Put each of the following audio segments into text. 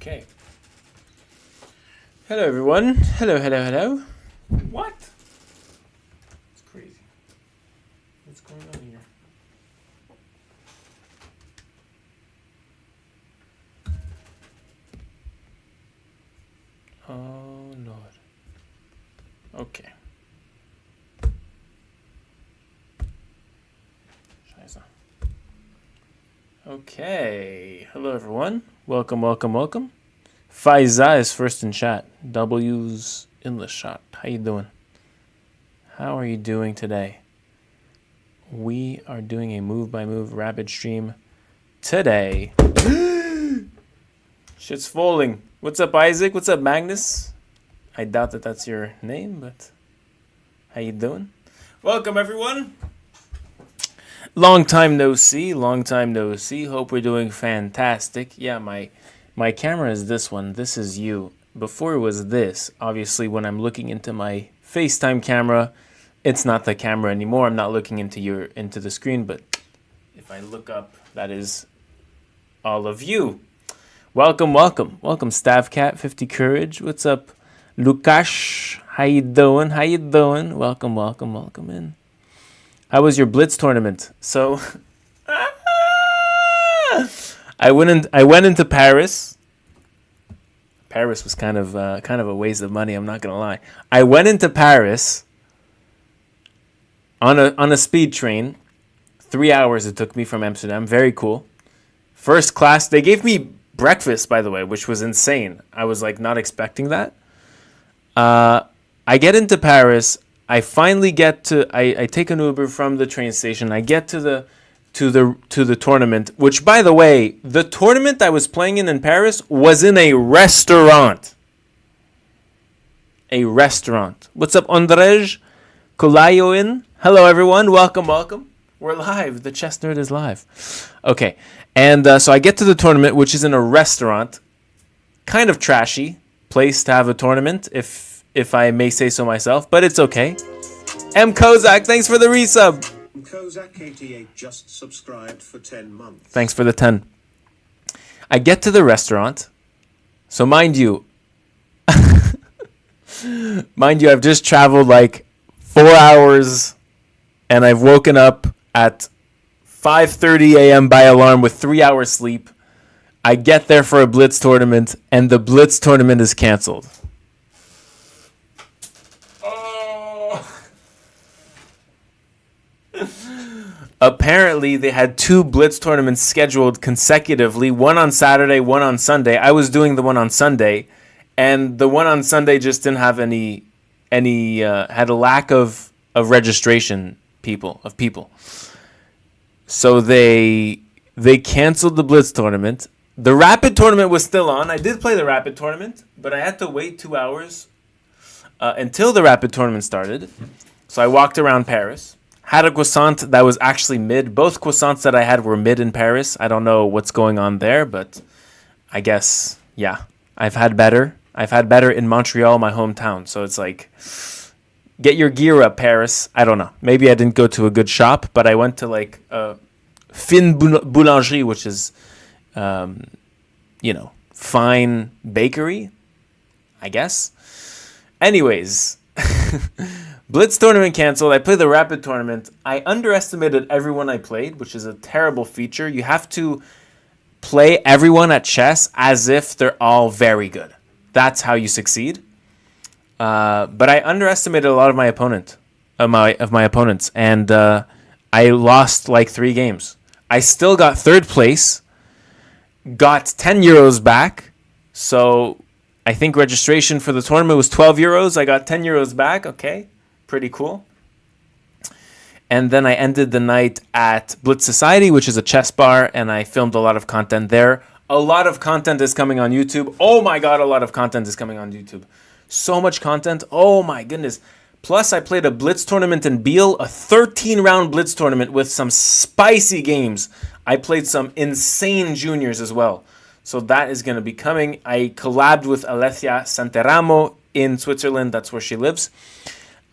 Okay. Hello, everyone. Hello. What? It's crazy. What's going on here? Oh, Lord. Okay. Scheiße. Okay. Hello, everyone. Welcome. Faiza is first in chat. W's in the shot. How you doing? How are you doing today? We are doing a move-by-move rapid stream today. Shit's falling. What's up, Isaac? What's up, Magnus? I doubt that that's your name, but how you doing? Welcome, everyone. Long time no see. Hope we're doing fantastic. Yeah, my camera is this one. This is you. Before it was this. Obviously, when I'm looking into my FaceTime camera, it's not the camera anymore. I'm not looking into the screen, but if I look up, that is all of you. Welcome, Stavcat 50 Courage. What's up, Lukash? How you doing? Welcome in. How was your Blitz tournament? So I went into Paris. Paris was kind of a waste of money, I'm not gonna lie. I went into Paris on a speed train. 3 hours it took me from Amsterdam. Very cool. First class. They gave me breakfast, by the way, which was insane. I was like not expecting that. I get into Paris. I finally get to. I take an Uber from the train station. I get to the tournament. Which, by the way, the tournament I was playing in Paris was in a restaurant. What's up, Andrej Kolayoin? Hello, everyone. Welcome. We're live. The Chess Nerd is live. Okay. And so I get to the tournament, which is in a restaurant. Kind of trashy place to have a tournament, if I may say so myself. But it's okay. M. Kozak, thanks for the resub. Kozak88 just subscribed for 10 months. Thanks for the 10. I get to the restaurant. So mind you, I've just traveled like 4 hours, and I've woken up at 5:30 a.m. by alarm with 3 hours sleep. I get there for a Blitz tournament, and the Blitz tournament is canceled. Apparently, they had 2 Blitz tournaments scheduled consecutively, one on Saturday, one on Sunday. I was doing the one on Sunday, and the one on Sunday just didn't have any had a lack of registration of people. So they canceled the Blitz tournament. The Rapid tournament was still on. I did play the Rapid tournament, but I had to wait 2 hours until the Rapid tournament started. So I walked around Paris. Had a croissant that was actually mid. Both croissants that I had were mid in Paris. I don't know what's going on there, but I guess, yeah. I've had better in Montreal, my hometown. So it's like, get your gear up, Paris. I don't know. Maybe I didn't go to a good shop, but I went to like Fine Boulangerie, which is, fine bakery, I guess. Anyways, Blitz tournament canceled. I played the Rapid tournament. I underestimated everyone I played, which is a terrible feature. You have to play everyone at chess as if they're all very good. That's how you succeed. But I underestimated a lot of my opponents, and I lost like 3 games. I still got 3rd place, got 10 euros back. So I think registration for the tournament was 12 euros. I got 10 euros back. Okay. Pretty cool. And then I ended the night at Blitz Society, which is a chess bar, and I filmed a lot of content there. A lot of content is coming on YouTube. Oh my God, a lot of content is coming on YouTube. So much content. Oh my goodness. Plus, I played a Blitz tournament in Biel, a 13-round Blitz tournament with some spicy games. I played some insane juniors as well. So that is going to be coming. I collabed with Alessia Santeramo in Switzerland. That's where she lives.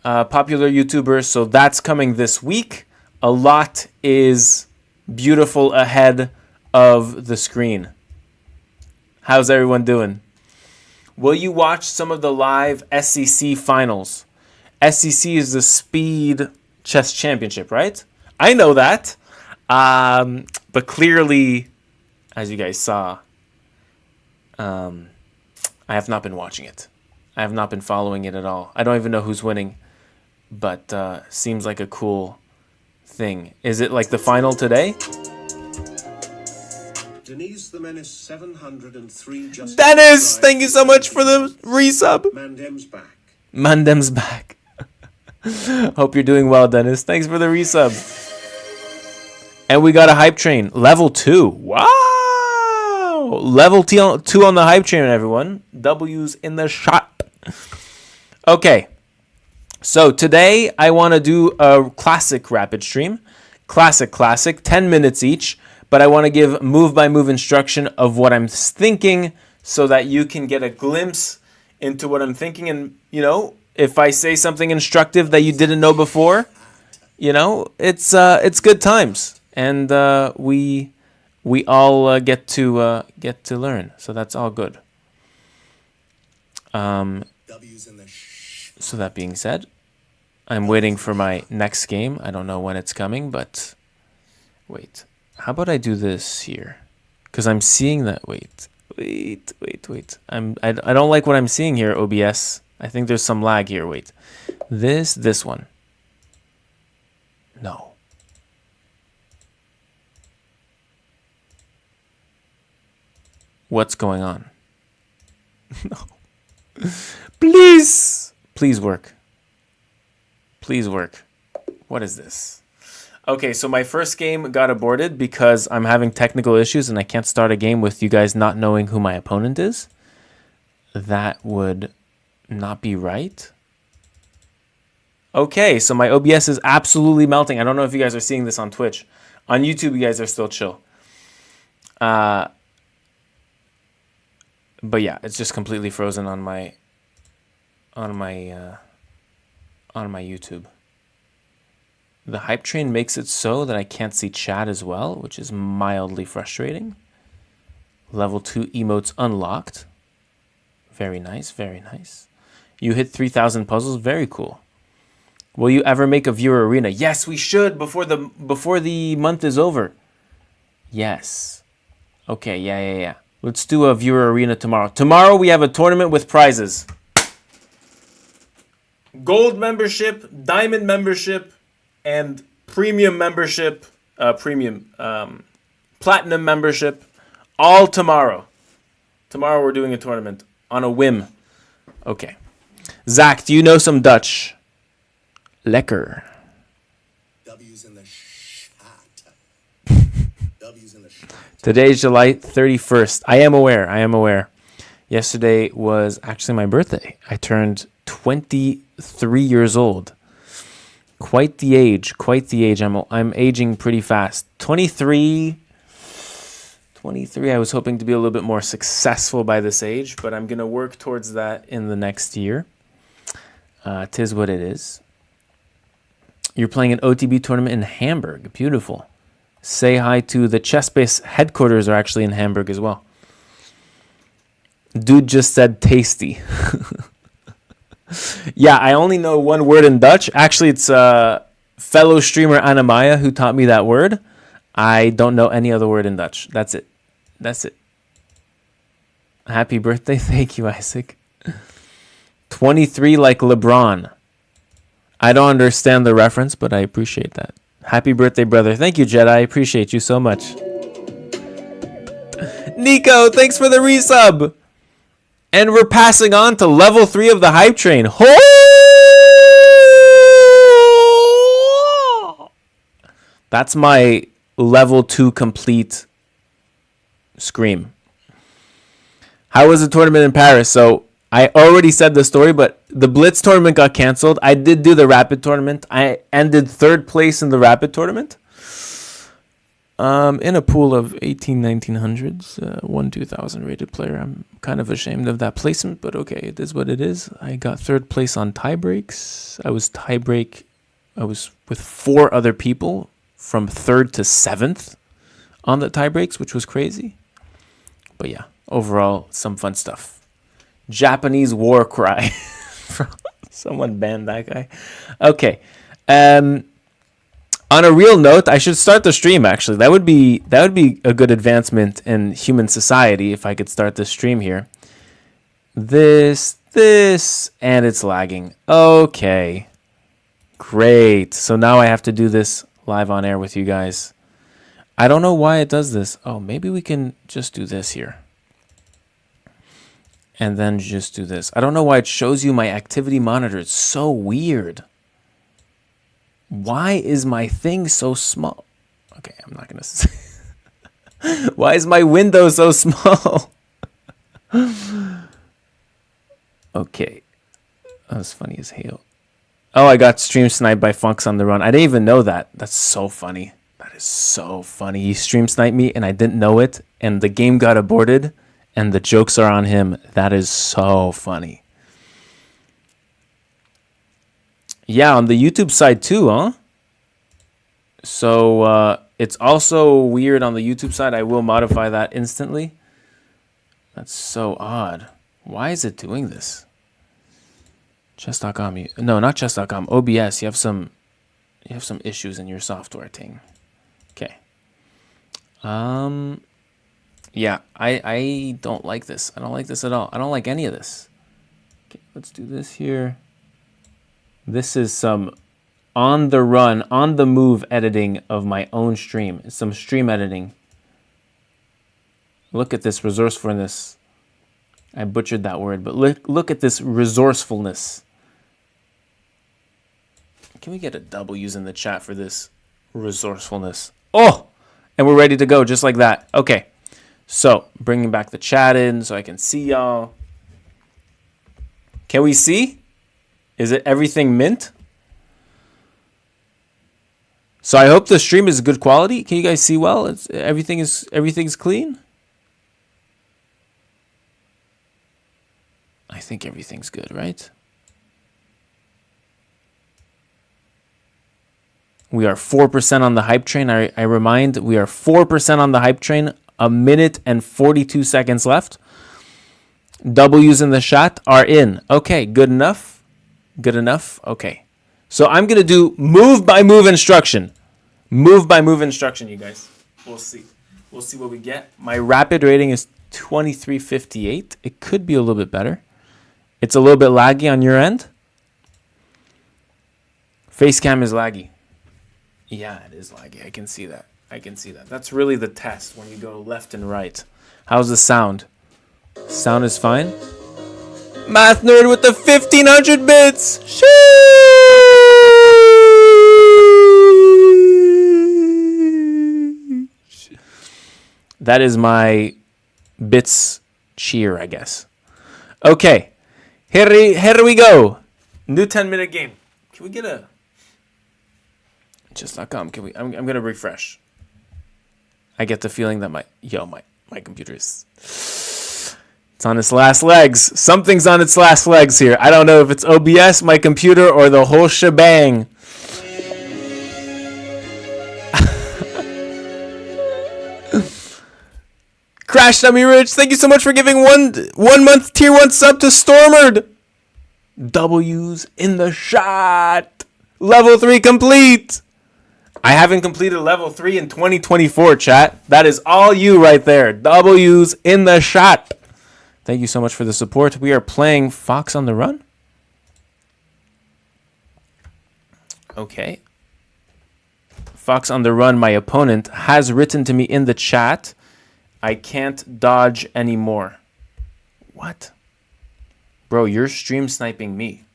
Popular YouTuber, so that's coming this week. A lot is beautiful ahead of the screen. How's everyone doing? Will you watch some of the live SEC finals? SEC is the Speed Chess Championship, right? I know that. But clearly, as you guys saw, I have not been watching it. I have not been following it at all. I don't even know who's winning, but seems like a cool thing. Is it like the final today? Denise the Menace 703 just Dennis, thank you so much for the resub. Mandem's back. Mandem's back. Hope you're doing well, Dennis. Thanks for the resub. And we got a hype train. Level 2. Wow. Level 2 on the hype train, everyone. W's in the shop. Okay. So today I want to do a classic rapid stream. Classic. 10 minutes each. But I want to give move-by-move instruction of what I'm thinking so that you can get a glimpse into what I'm thinking. And, you know, if I say something instructive that you didn't know before, you know, it's good times. And we all get to learn. So that's all good. So that being said, I'm waiting for my next game. I don't know when it's coming, but wait. How about I do this here? Because I'm seeing that. Wait. I don't like what I'm seeing here, OBS. I think there's some lag here. Wait. This one. No. What's going on? No. Please work. Please work. What is this? Okay, so my first game got aborted because I'm having technical issues and I can't start a game with you guys not knowing who my opponent is. That would not be right. Okay, so my OBS is absolutely melting. I don't know if you guys are seeing this on Twitch. On YouTube, you guys are still chill. But yeah, it's just completely frozen on my YouTube. The hype train makes it so that I can't see chat as well, which is mildly frustrating. Level 2 emotes unlocked. Very nice, very nice. You hit 3,000 puzzles, very cool. Will you ever make a viewer arena? Yes, we should before the month is over. Yes. Okay, yeah. Let's do a viewer arena tomorrow. Tomorrow we have a tournament with prizes. Gold membership, diamond membership, and premium membership, platinum membership, all tomorrow. Tomorrow we're doing a tournament on a whim. Okay. Zach, do you know some Dutch? Lekker. W's in the shot. W's in the shot. Today's July 31st. I am aware. Yesterday was actually my birthday. I turned 23 years old. Quite the age. I'm aging pretty fast. 23. I was hoping to be a little bit more successful by this age, but I'm going to work towards that in the next year. 'Tis what it is. You're playing an OTB tournament in Hamburg. Beautiful. Say hi to the ChessBase headquarters are actually in Hamburg as well. Dude just said tasty. Yeah, I only know one word in Dutch. Actually, it's fellow streamer Anamaya who taught me that word. I don't know any other word in Dutch. That's it. Happy birthday. Thank you, Isaac. 23 like LeBron. I don't understand the reference, but I appreciate that. Happy birthday, brother. Thank you, Jedi. I appreciate you so much. Nico, thanks for the resub. And we're passing on to level 3 of the hype train. That's my level 2 complete scream. How was the tournament in Paris? So I already said the story, but the Blitz tournament got canceled. I did do the Rapid tournament. I ended 3rd place in the Rapid tournament. In a pool of 1900s, 2000 rated player. I'm kind of ashamed of that placement, but okay, it is what it is. I got 3rd place on tie breaks. I was with 4 other people from 3rd to 7th on the tie breaks, which was crazy. But yeah, overall, some fun stuff. Japanese war cry. Someone banned that guy. Okay. On a real note, I should start the stream. Actually, that would be a good advancement in human society if I could start the stream here. This, and it's lagging. Okay, great. So now I have to do this live on air with you guys. I don't know why it does this. Oh, maybe we can just do this here. And then just do this. I don't know why it shows you my activity monitor. It's so weird. Why is my thing so small? Okay, I'm not going to say. Why is my window so small? Okay. That was funny as hell. Oh, I got stream sniped by Fox on the Run. I didn't even know that. That's so funny. That is so funny. He stream sniped me and I didn't know it. And the game got aborted. And the jokes are on him. That is so funny. Yeah, on the YouTube side too, huh? So it's also weird on the YouTube side. I will modify that instantly. That's so odd. Why is it doing this? Chess.com. No, not chess.com. OBS. You have some issues in your software thing. Okay. Yeah, I don't like this. I don't like this at all. I don't like any of this. Okay, let's do this here. This is some on the run, on the move editing of my own stream. It's some stream editing. Look at this resourcefulness. I butchered that word, but look at this resourcefulness. Can we get a W's in the chat for this resourcefulness? Oh, and we're ready to go just like that. Okay. So, bringing back the chat in so I can see y'all. Can we see? Is it everything mint? So I hope the stream is good quality. Can you guys see well? Everything's clean? I think everything's good, right? We are 4% on the hype train. I remind, we are 4% on the hype train. 1 minute and 42 seconds left. W's in the chat are in. Okay, good enough. Good enough. Okay. So I'm going to do move by move instruction. Move by move instruction, you guys. We'll see. We'll see what we get. My rapid rating is 2358. It could be a little bit better. It's a little bit laggy on your end. Facecam is laggy. Yeah, it is laggy. I can see that. That's really the test when you go left and right. How's the sound? Sound is fine. Math nerd with the 1500 bits. Sheesh! That is my bits cheer, I guess. Okay. Here we go. New 10-minute game. Can we get a Chess.com? Can we? I'm gonna refresh. I get the feeling that my computer is, it's on its last legs. Something's on its last legs here. I don't know if it's OBS, my computer, or the whole shebang. Crash Dummy Rich, thank you so much for giving one month tier 1 sub to Stormerd. W's in the shot. Level 3 complete. I haven't completed level 3 in 2024, chat. That is all you right there. W's in the shot. Thank you so much for the support. We are playing Fox on the Run. Okay. Fox on the Run, my opponent, has written to me in the chat, I can't dodge anymore. What? Bro, you're stream sniping me.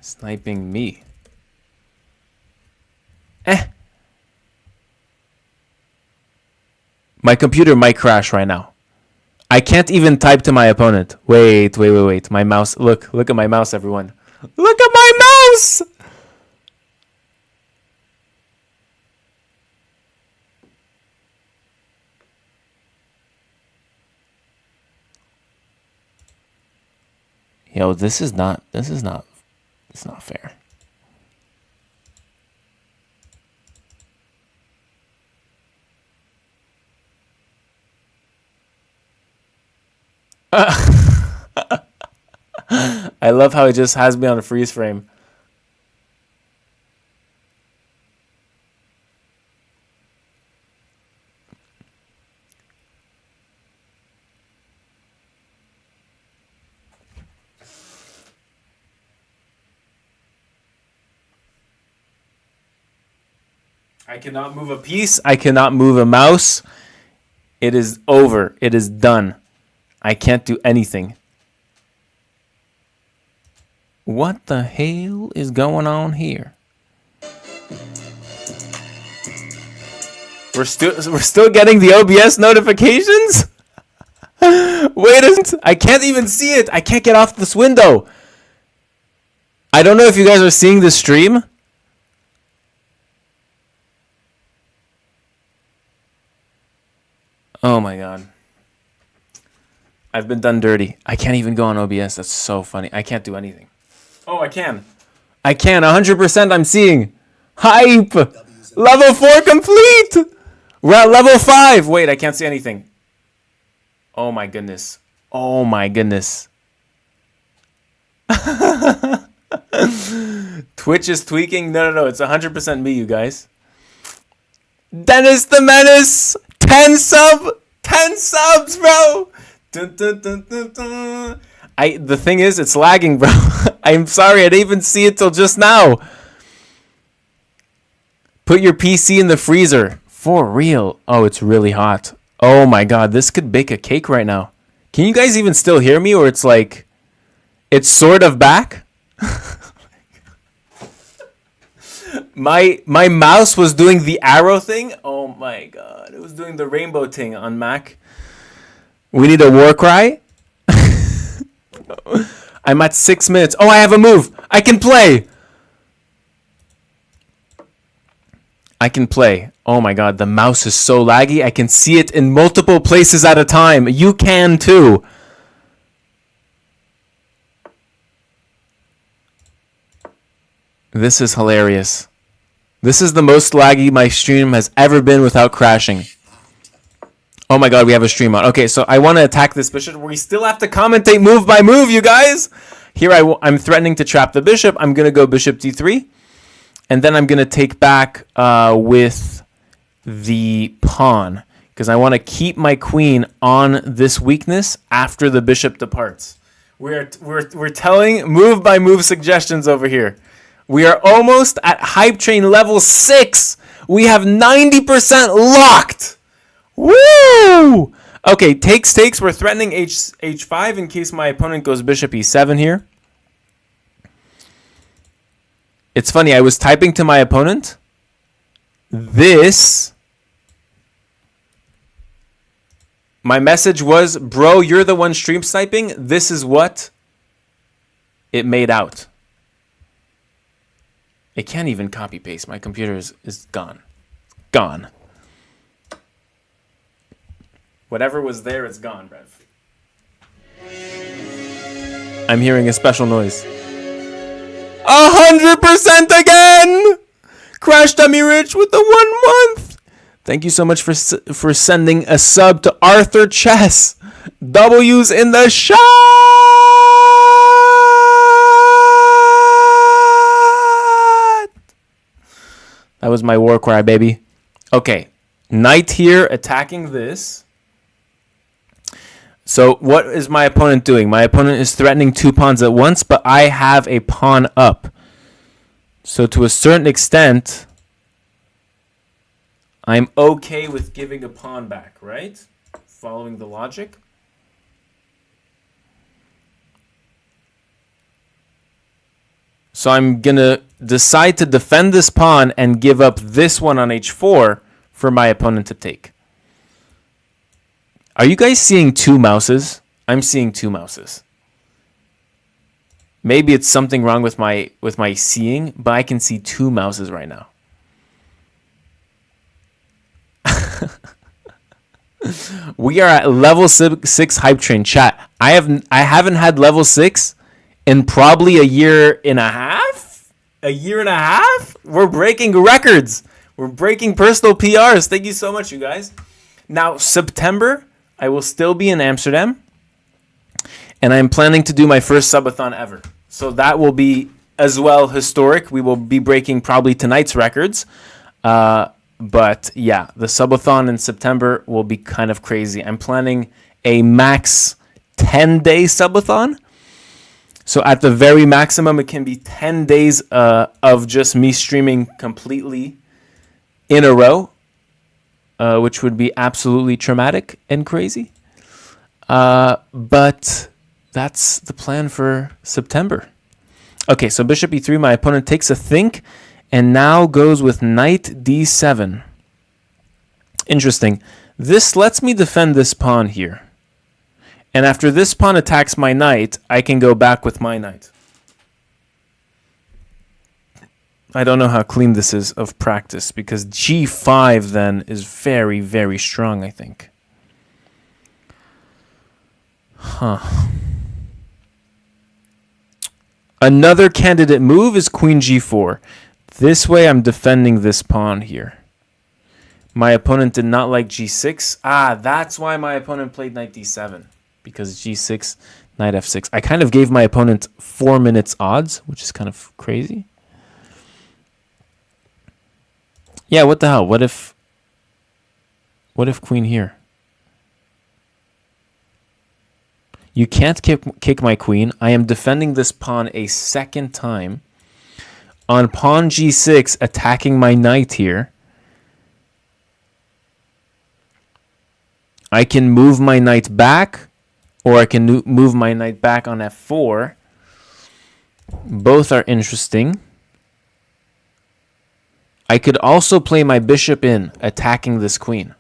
Sniping me. My computer might crash right now. I can't even type to my opponent. Wait. My mouse. Look at my mouse, everyone. Look at my mouse! Yo, it's not fair. I love how it just has me on a freeze frame. I cannot move a piece. I cannot move a mouse. It is over. It is done. I can't do anything. What the hell is going on here? We're still getting the OBS notifications? Wait a second. I can't even see it. I can't get off this window. I don't know if you guys are seeing the stream. Oh my god. I've been done dirty. I can't even go on OBS. That's so funny. I can't do anything. Oh, I can. I can. 100% I'm seeing. Hype! Level 4 complete! We're at level 5. Wait, I can't see anything. Oh my goodness. Oh my goodness. Twitch is tweaking. No. It's 100% me, you guys. Dennis the Menace! 10 subs, bro! Dun, dun, dun, dun, dun. The thing is, it's lagging, bro. I'm sorry, I didn't even see it till just now. Put your PC in the freezer. For real. Oh, it's really hot. Oh my god, this could bake a cake right now. Can you guys even still hear me, or it's like... It's sort of back? My mouse was doing the arrow thing. Oh my god. It was doing the rainbow thing on Mac. We need a war cry. I'm at 6 minutes. Oh, I have a move. I can play. I can play. Oh my god, the mouse is so laggy. I can see it in multiple places at a time. You can too. This is hilarious. This is the most laggy my stream has ever been without crashing. Oh my god, we have a stream on. Okay, so I want to attack this bishop. We still have to commentate move by move, you guys. Here I'm threatening to trap the bishop. I'm going to go bishop d3. And then I'm going to take back with the pawn. Because I want to keep my queen on this weakness after the bishop departs. We're telling move by move suggestions over here. We are almost at Hype Train level 6. We have 90% locked. Woo! Okay, takes. We're threatening h5 in case my opponent goes bishop e7 here. It's funny, I was typing to my opponent. My message was, bro, you're the one stream sniping. This is what it made out. It can't even copy paste. My computer is gone. Gone. Whatever was there, it's gone, Rev. I'm hearing a special noise. 100% again! Crash Dummy Rich with the 1 month. Thank you so much for sending a sub to Arthur Chess. W's in the shot! That was my war cry, baby. Okay, knight here attacking this. So what is my opponent doing? My opponent is threatening 2 pawns at once, but I have a pawn up. So to a certain extent, I'm okay with giving a pawn back, right? Following the logic. So I'm going to decide to defend this pawn and give up this one on h4 for my opponent to take. Are you guys seeing 2 mouses? I'm seeing 2 mouses. Maybe it's something wrong with my seeing, but I can see 2 mouses right now. We are at level 6 Hype Train chat. I haven't had level 6 in probably a year and a half. A year and a half? We're breaking records. We're breaking personal PRs. Thank you so much, you guys. Now, September, I will still be in Amsterdam. And I'm planning to do my first subathon ever. So that will be as well historic. We will be breaking probably tonight's records. But yeah, the subathon in September will be kind of crazy. I'm planning a max 10-day subathon. So at the very maximum, it can be 10 days of just me streaming completely in a row, which would be absolutely traumatic and crazy. But that's the plan for September. Okay, so bishop e3, my opponent takes a think, and now goes with knight d7. Interesting. This lets me defend this pawn here. And after this pawn attacks my knight, I can go back with my knight. I don't know how clean this is of practice, because g5 then is very, very strong, I think. Another candidate move is queen g4. This way I'm defending this pawn here. My opponent did not like g6. That's why my opponent played knight d7. Because g6, knight f6. I kind of gave my opponent 4 minutes odds, which is kind of crazy. Yeah, what the hell? What if queen here? You can't kick my queen. I am defending this pawn a second time. On pawn g6, attacking my knight here. I can move my knight back, or I can move my knight back on f4. Both are interesting. I could also play my bishop in, attacking this queen.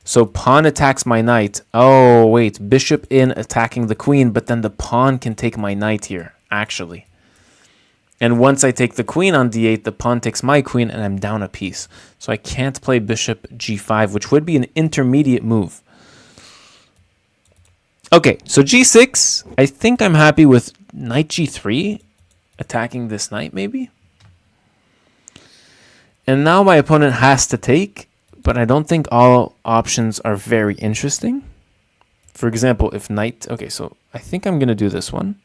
So pawn attacks my knight. Oh, wait. Bishop in, attacking the queen, but then the pawn can take my knight here, actually. And once I take the queen on d8, the pawn takes my queen, and I'm down a piece. So I can't play bishop g5, which would be an intermediate move. Okay, so g6, I think I'm happy with knight g3, attacking this knight maybe. And now my opponent has to take, but I don't think all options are very interesting. For example, if knight... Okay, so I think I'm going to do this one.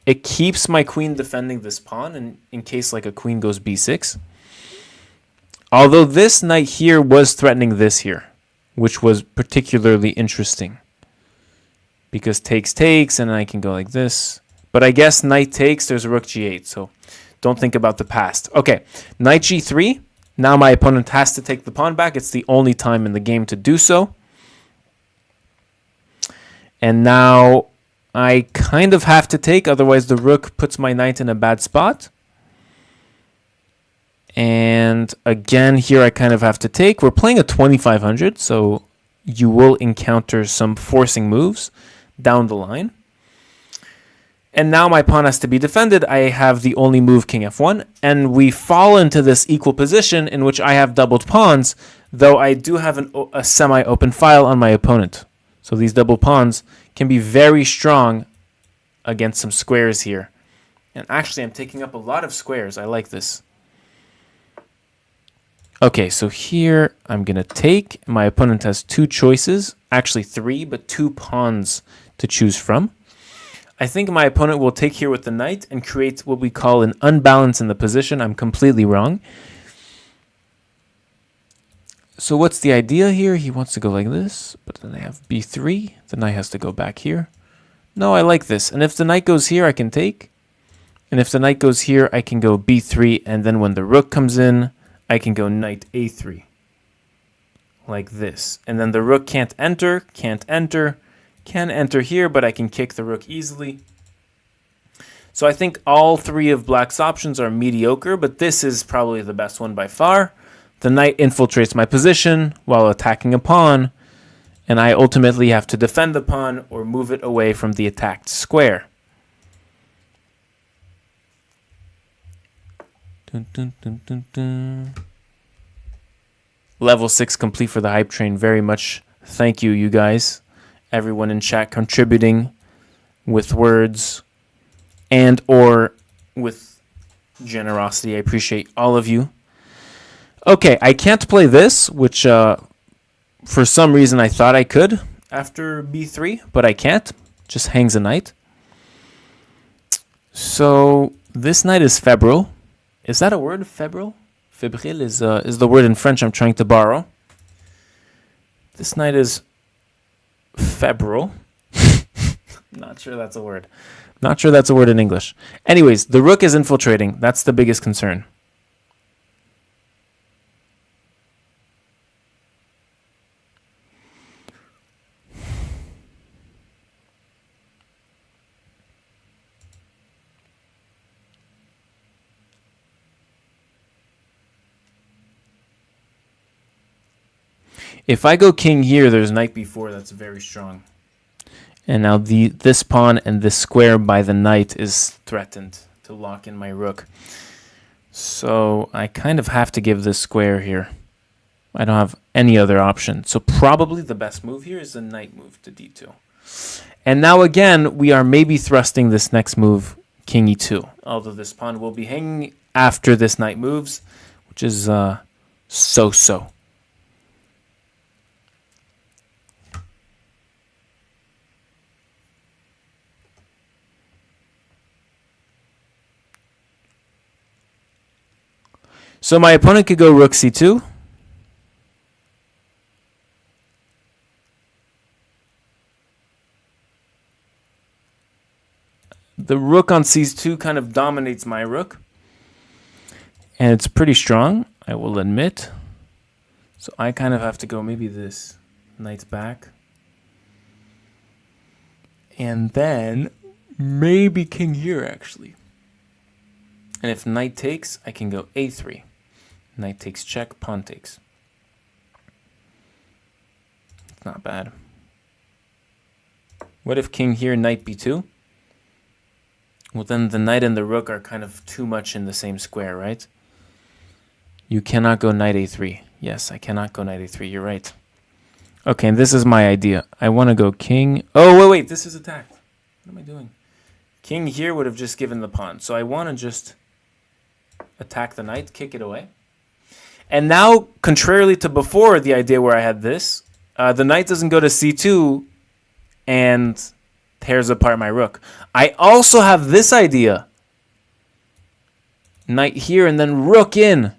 It keeps my queen defending this pawn in case like a queen goes b6. Although this knight here was threatening this here, which was particularly interesting. Because takes, and I can go like this. But I guess knight takes, there's a rook g8, so don't think about the past. Okay, knight g3. Now my opponent has to take the pawn back. It's the only time in the game to do so. And now I kind of have to take, otherwise the rook puts my knight in a bad spot. And again, here I kind of have to take. We're playing a 2500, so you will encounter some forcing moves down the line. And now my pawn has to be defended. I have the only move, king f1, and we fall into this equal position in which I have doubled pawns, though I do have a semi-open file on my opponent. So these double pawns can be very strong against some squares here. And actually, I'm taking up a lot of squares. I like this. Okay, so here I'm going to take. My opponent has two choices. Actually, three, but two pawns to choose from. I think my opponent will take here with the knight and create what we call an unbalance in the position. I'm completely wrong. So what's the idea here? He wants to go like this, but then I have b3. The knight has to go back here. No, I like this. And if the knight goes here, I can take. And if the knight goes here, I can go b3. And then when the rook comes in, I can go knight a3. Like this. And then the rook can't enter, can enter here, but I can kick the rook easily. So I think all three of black's options are mediocre, but this is probably the best one by far. The knight infiltrates my position while attacking a pawn, and I ultimately have to defend the pawn or move it away from the attacked square. Dun, dun, dun, dun, dun. Level 6 complete for the hype train. Very much thank you, you guys. Everyone in chat contributing with words and or with generosity. I appreciate all of you. Okay, I can't play this, which for some reason I thought I could after b3, but I can't. Just hangs a knight. So this knight is febrile. Is that a word, febrile? Febrile is the word in French I'm trying to borrow. This knight is febrile. Not sure that's a word. Not sure that's a word in English. Anyways, the rook is infiltrating. That's the biggest concern. If I go king here, there's knight b4 that's very strong. And now this pawn and this square by the knight is threatened to lock in my rook. So I kind of have to give this square here. I don't have any other option. So probably the best move here is the knight move to d2. And now again, we are maybe thrusting this next move, king e2. Although this pawn will be hanging after this knight moves, which is so-so. So my opponent could go rook c2. The rook on c2 kind of dominates my rook. And it's pretty strong, I will admit. So I kind of have to go maybe this. Knight's back. And then maybe king here, actually. And if knight takes, I can go a3. Knight takes check, pawn takes. It's not bad. What if king here, knight b2? Well, then the knight and the rook are kind of too much in the same square, right? You cannot go knight a3. Yes, I cannot go knight a3. You're right. Okay, and this is my idea. I want to go king. Oh, wait. This is attacked. What am I doing? King here would have just given the pawn. So I want to just attack the knight, kick it away. And now, contrarily to before, the idea where I had this, the knight doesn't go to c2 and tears apart my rook. I also have this idea. Knight here and then rook in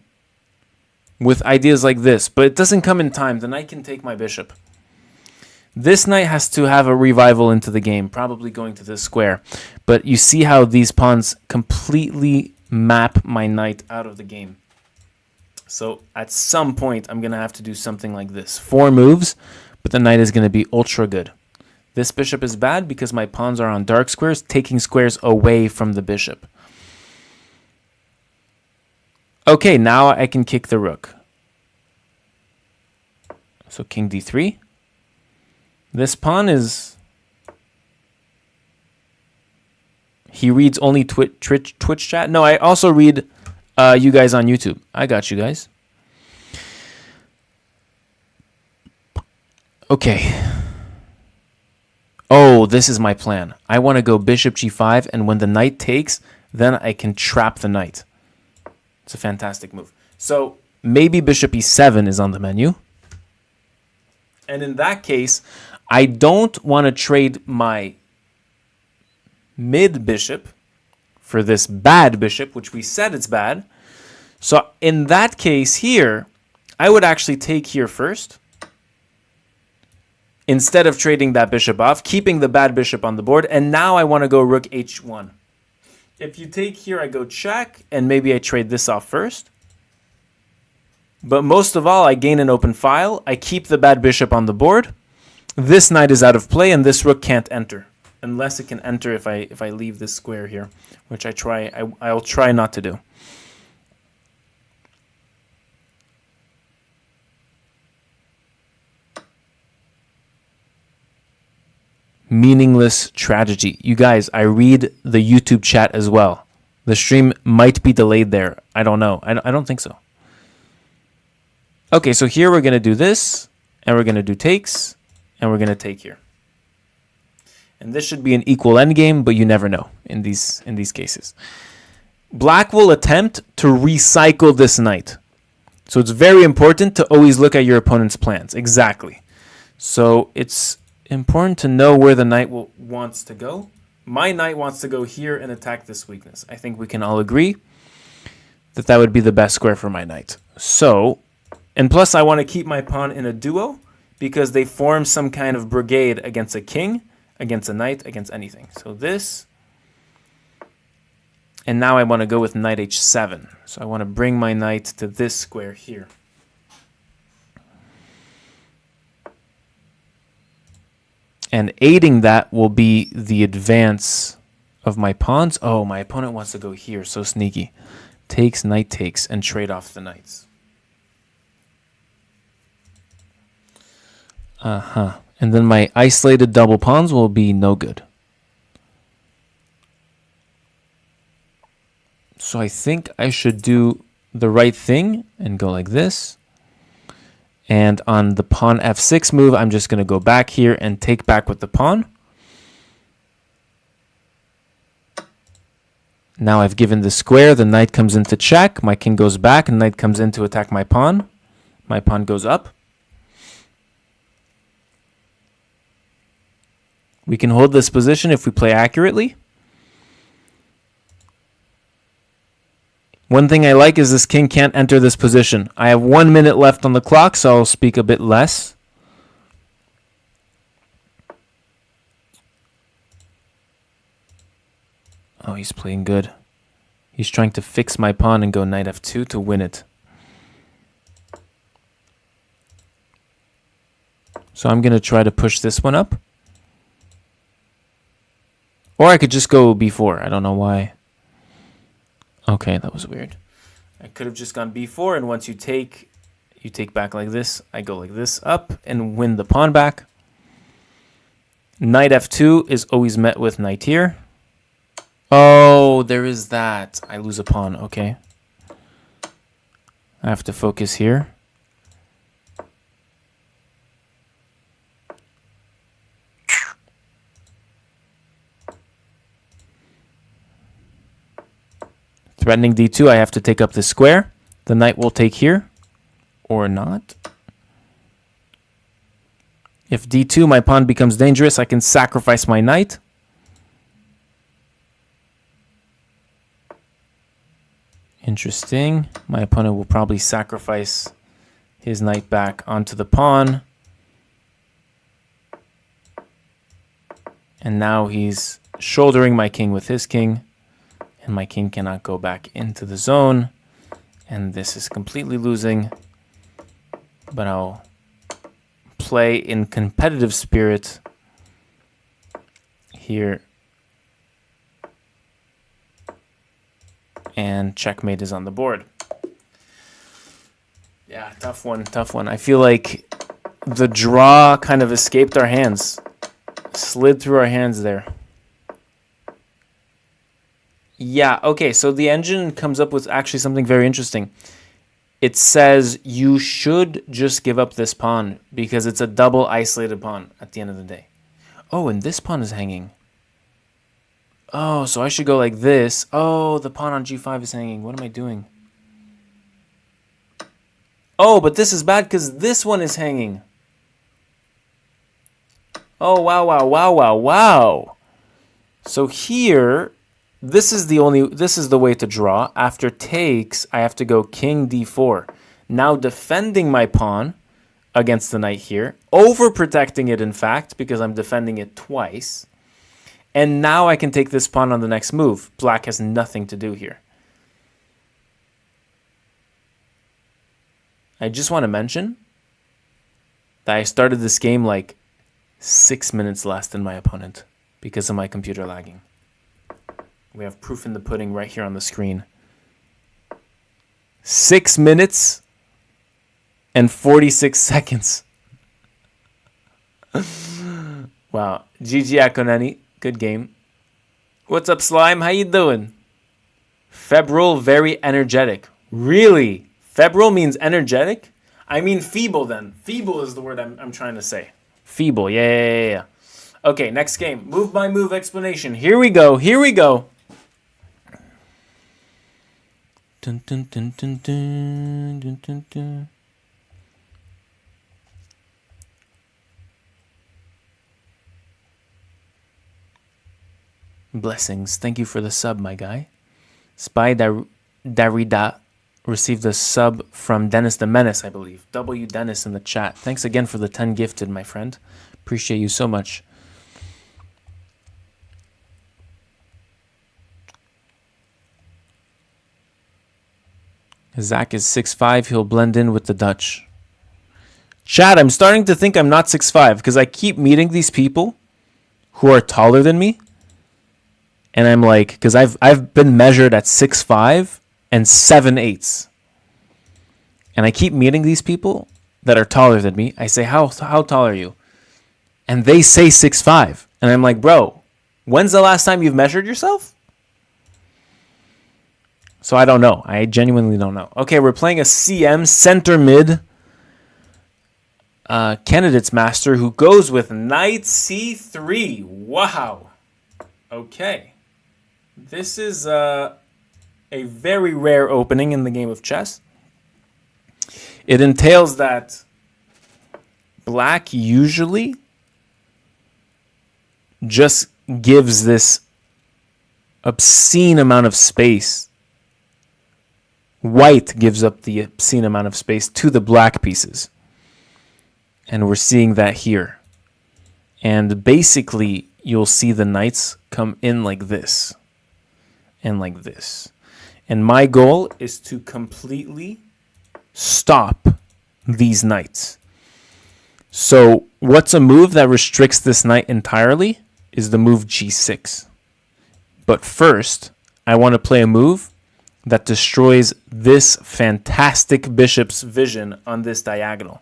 with ideas like this. But it doesn't come in time. The knight can take my bishop. This knight has to have a revival into the game, probably going to this square. But you see how these pawns completely map my knight out of the game. So at some point, I'm going to have to do something like this. 4 moves, but the knight is going to be ultra good. This bishop is bad because my pawns are on dark squares, taking squares away from the bishop. Okay, now I can kick the rook. So king d3. This pawn is... He reads only Twitch chat? No, I also read you guys on YouTube. I got you guys. Okay. Oh, this is my plan. I want to go bishop g5, and when the knight takes, then I can trap the knight. It's a fantastic move. So maybe bishop e7 is on the menu. And in that case, I don't want to trade my mid bishop for this bad bishop, which we said it's bad. So in that case here, I would actually take here first, instead of trading that bishop off, keeping the bad bishop on the board. And now I want to go rook h1. If you take here, I go check, and maybe I trade this off first. But most of all, I gain an open file. I keep the bad bishop on the board. This knight is out of play, and this rook can't enter. Unless it can enter if I leave this square here, which I'll try not to do. Meaningless tragedy. You guys, I read the YouTube chat as well. The stream might be delayed there. I don't know. I don't think so. Okay, so here we're going to do this, and we're going to do takes, and we're going to take here. And this should be an equal endgame, but you never know in these cases. Black will attempt to recycle this knight. So it's very important to always look at your opponent's plans. Exactly. So it's important to know where the knight wants to go. My knight wants to go here and attack this weakness. I think we can all agree that that would be the best square for my knight. So, and plus I want to keep my pawn in a duo because they form some kind of brigade against a king, against a knight, against anything. So this, and now I want to go with knight h7. So I want to bring my knight to this square here. And aiding that will be the advance of my pawns. Oh, my opponent wants to go here. So sneaky. Takes, knight takes, and trade off the knights. And then my isolated double pawns will be no good. So I think I should do the right thing and go like this. And on the pawn f6 move, I'm just going to go back here and take back with the pawn. Now I've given the square, the knight comes into check, my king goes back, and knight comes in to attack my pawn. My pawn goes up. We can hold this position if we play accurately. One thing I like is this king can't enter this position. I have 1 minute left on the clock, so I'll speak a bit less. Oh, he's playing good. He's trying to fix my pawn and go knight f2 to win it. So I'm going to try to push this one up. Or I could just go b4. I don't know why. Okay, that was weird. I could have just gone b4, and once you take back like this. I go like this up and win the pawn back. Knight f2 is always met with knight here. Oh, there is that. I lose a pawn. Okay. I have to focus here. Threatening d2, I have to take up this square. The knight will take here, or not. If d2, my pawn becomes dangerous, I can sacrifice my knight. Interesting. My opponent will probably sacrifice his knight back onto the pawn. And now he's shouldering my king with his king. And my king cannot go back into the zone. And this is completely losing. But I'll play in competitive spirit here. And checkmate is on the board. Yeah, tough one, tough one. I feel like the draw kind of escaped our hands. Slid through our hands there. Yeah, okay, so the engine comes up with actually something very interesting. It says you should just give up this pawn because it's a double isolated pawn at the end of the day. Oh, and this pawn is hanging. Oh, so I should go like this. Oh, the pawn on g5 is hanging. What am I doing? Oh, but this is bad because this one is hanging. Oh, wow, wow, wow, wow, wow. So here, this is the way to draw. After takes, I have to go king d4. Now defending my pawn against the knight here. Overprotecting it, in fact, because I'm defending it twice. And now I can take this pawn on the next move. Black has nothing to do here. I just want to mention that I started this game like 6 minutes less than my opponent because of my computer lagging. We have proof in the pudding right here on the screen. 6 minutes and 46 seconds. Wow. GG Akonani. Good game. What's up, Slime? How you doing? Febrile, very energetic. Really? Febrile means energetic? I mean feeble then. Feeble is the word I'm trying to say. Feeble, yeah. Okay, next game. Move by move explanation. Here we go. Dun, dun, dun, dun, dun, dun, dun, dun. Blessings. Thank you for the sub, my guy. Spy Darida received a sub from Dennis the Menace, I believe. W. Dennis in the chat. Thanks again for the 10 gifted, my friend. Appreciate you so much. Zach is 6'5". He'll blend in with the Dutch. Chad, I'm starting to think I'm not 6'5", because I keep meeting these people who are taller than me. And I'm like, because I've been measured at 6'5" and 7/8. And I keep meeting these people that are taller than me. I say, how tall are you? And they say 6'5". And I'm like, bro, when's the last time you've measured yourself? So I don't know. I genuinely don't know. Okay, we're playing a CM center mid candidates master who goes with knight c3. Wow. Okay. This is a very rare opening in the game of chess. It entails that black usually just gives this obscene amount of space. White gives up the obscene amount of space to the black pieces. And we're seeing that here. And basically, you'll see the knights come in like this. And like this. And my goal is to completely stop these knights. So what's a move that restricts this knight entirely is the move g6. But first, I want to play a move that destroys this fantastic bishop's vision on this diagonal.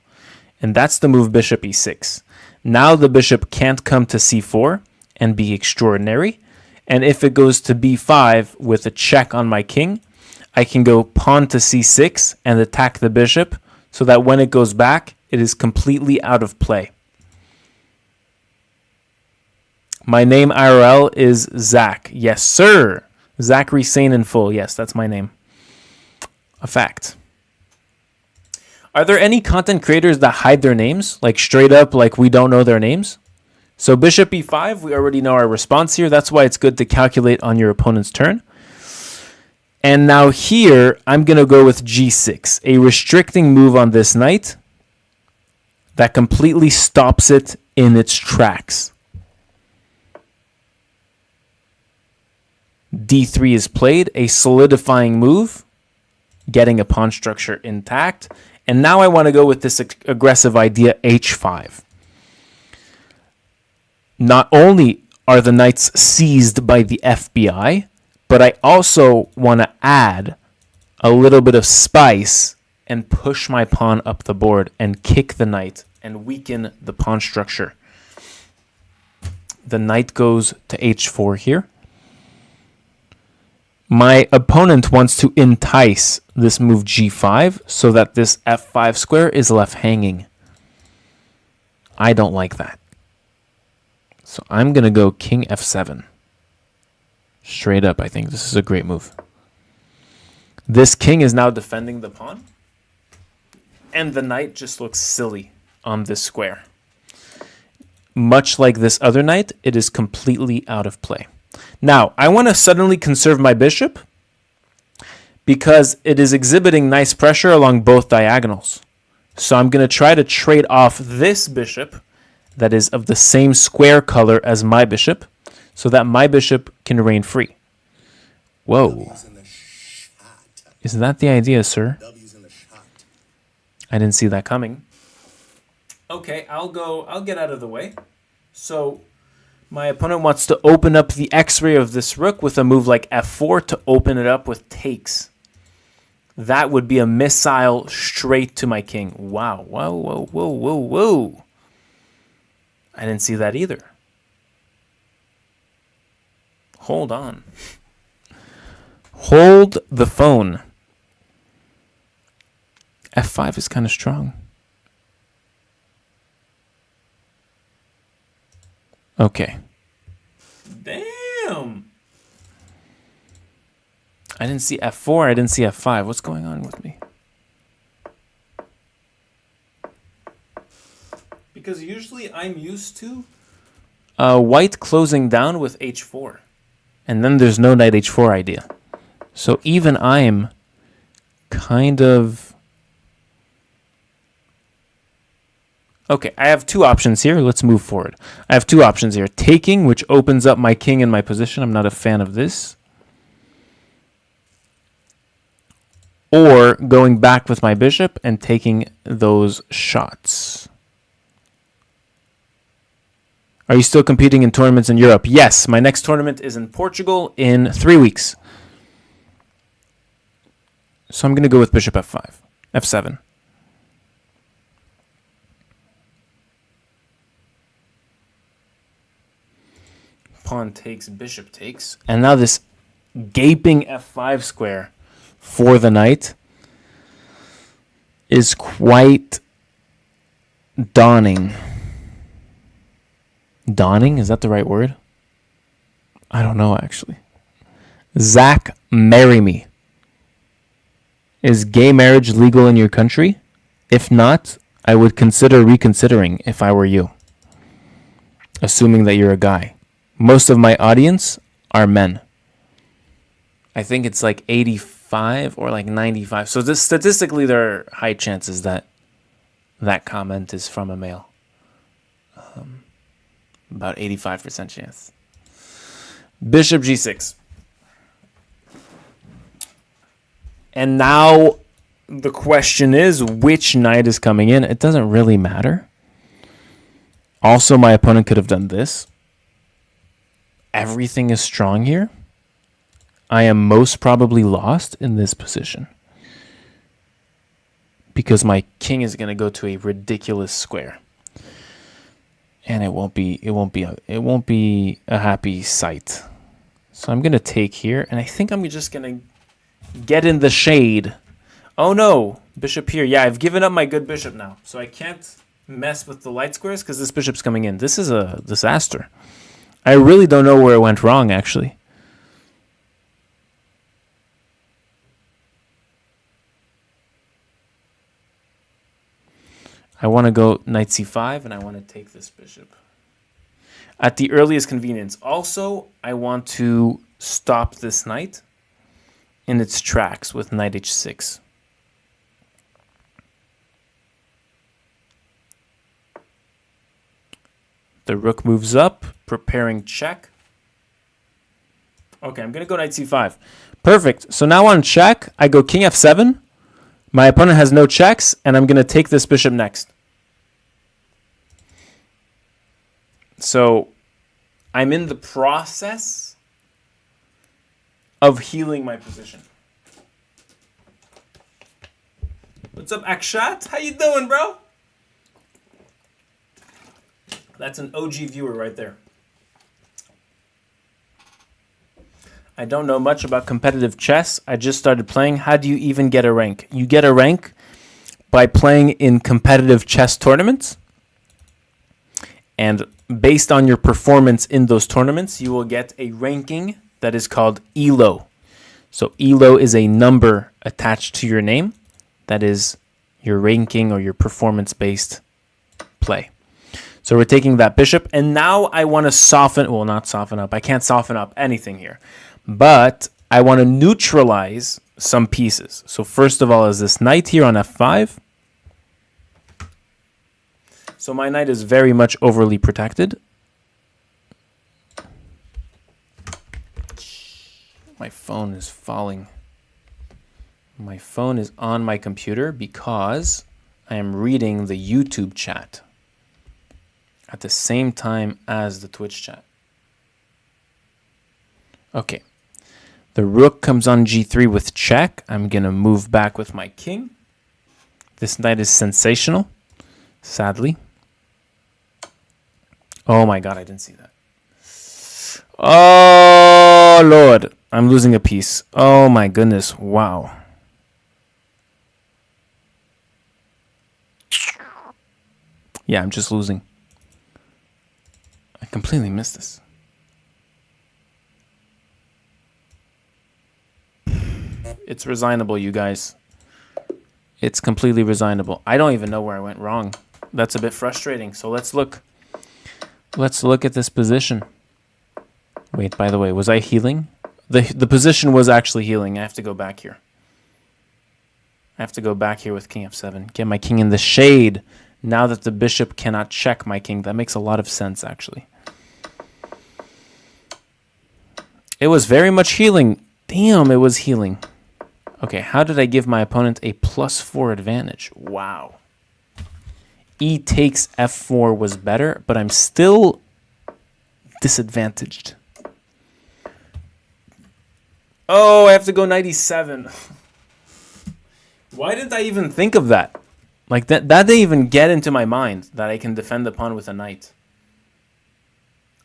And that's the move bishop e6. Now the bishop can't come to c4 and be extraordinary. And if it goes to b5 with a check on my king, I can go pawn to c6 and attack the bishop so that when it goes back, it is completely out of play. My name IRL is Zach. Yes, sir. Zachary Sane in full. Yes, that's my name. A fact. Are there any content creators that hide their names? Like straight up, like we don't know their names? So bishop e5, we already know our response here. That's why it's good to calculate on your opponent's turn. And now here, I'm going to go with g6, a restricting move on this knight that completely stops it in its tracks. d3 is played, a solidifying move, getting a pawn structure intact. And now I want to go with this aggressive idea, h5. Not only are the knights seized by the FBI, but I also want to add a little bit of spice and push my pawn up the board and kick the knight and weaken the pawn structure. The knight goes to h4 here. My opponent wants to entice this move g5 so that this f5 square is left hanging. I don't like that. So I'm going to go king f7. Straight up, I think this is a great move. This king is now defending the pawn. And the knight just looks silly on this square. Much like this other knight, it is completely out of play. Now, I want to suddenly conserve my bishop because it is exhibiting nice pressure along both diagonals. So I'm going to try to trade off this bishop that is of the same square color as my bishop so that my bishop can reign free. Whoa. Is that the idea, sir? I didn't see that coming. Okay, I'll get out of the way. So my opponent wants to open up the x-ray of this rook with a move like f4 to open it up with takes. That would be a missile straight to my king. Wow. Whoa, whoa, whoa, whoa, whoa. I didn't see that either. Hold on. Hold the phone. f5 is kind of strong. Okay. Damn. I didn't see f4. I didn't see f5. What's going on with me? Because usually I'm used to white closing down with h4. And then there's no knight h4 idea. So even I'm kind of... Okay, I have two options here. Let's move forward. I have two options here. Taking, which opens up my king in my position. I'm not a fan of this. Or going back with my bishop and taking those shots. Are you still competing in tournaments in Europe? Yes, my next tournament is in Portugal in 3 weeks. So I'm going to go with bishop f5, f7. Pawn takes, bishop takes. And now this gaping f5 square for the knight is quite daunting. Dawning? Is that the right word? I don't know, actually. Zach, marry me. Is gay marriage legal in your country? If not, I would consider reconsidering if I were you. Assuming that you're a guy. Most of my audience are men. I think it's like 85 or like 95. So this, statistically, there are high chances that that comment is from a male. About 85% chance. Bishop g6. And now the question is, which knight is coming in? It doesn't really matter. Also, my opponent could have done this. Everything is strong here. I am most probably lost in this position. Because my king is going to go to a ridiculous square. And it won't be a happy sight. So I'm going to take here, and I think I'm just going to get in the shade. Oh no, bishop here. Yeah, I've given up my good bishop now. So I can't mess with the light squares because this bishop's coming in. This is a disaster. I really don't know where it went wrong, actually. I want to go knight c5, and I want to take this bishop at the earliest convenience. Also, I want to stop this knight in its tracks with knight h6. The rook moves up, preparing check. Okay, I'm going to go knight c5. Perfect. So now on check, I go king f7. My opponent has no checks, and I'm going to take this bishop next. So I'm in the process of healing my position. What's up, Akshat? How you doing, bro? That's an OG viewer right there. I don't know much about competitive chess. I just started playing. How do you even get a rank? You get a rank by playing in competitive chess tournaments. And based on your performance in those tournaments, you will get a ranking that is called ELO. So ELO is a number attached to your name. That is your ranking or your performance-based play. So we're taking that bishop, and now I want to soften, well, not soften up. I can't soften up anything here. But I want to neutralize some pieces. So first of all is this knight here on f5. So my knight is very much overly protected. My phone is falling. My phone is on my computer because I am reading the YouTube chat at the same time as the Twitch chat. Okay. The rook comes on g3 with check. I'm going to move back with my king. This knight is sensational, sadly. Oh my god, I didn't see that. Oh, Lord. I'm losing a piece. Oh my goodness. Wow. Yeah, I'm just losing. I completely missed this. It's resignable, you guys. It's completely resignable. I don't even know where I went wrong. That's a bit frustrating. So let's look. Let's look at this position. Wait, by the way, was I healing? The position was actually healing. I have to go back here. I have to go back here with king f7. Get my king in the shade. Now that the bishop cannot check my king. That makes a lot of sense, actually. It was very much healing. Damn, it was healing. Okay, how did I give my opponent a +4 advantage? Wow. E takes f4 was better, but I'm still disadvantaged. Oh, I have to go 97. Why didn't I even think of that? Like, that didn't even get into my mind that I can defend the pawn with a knight.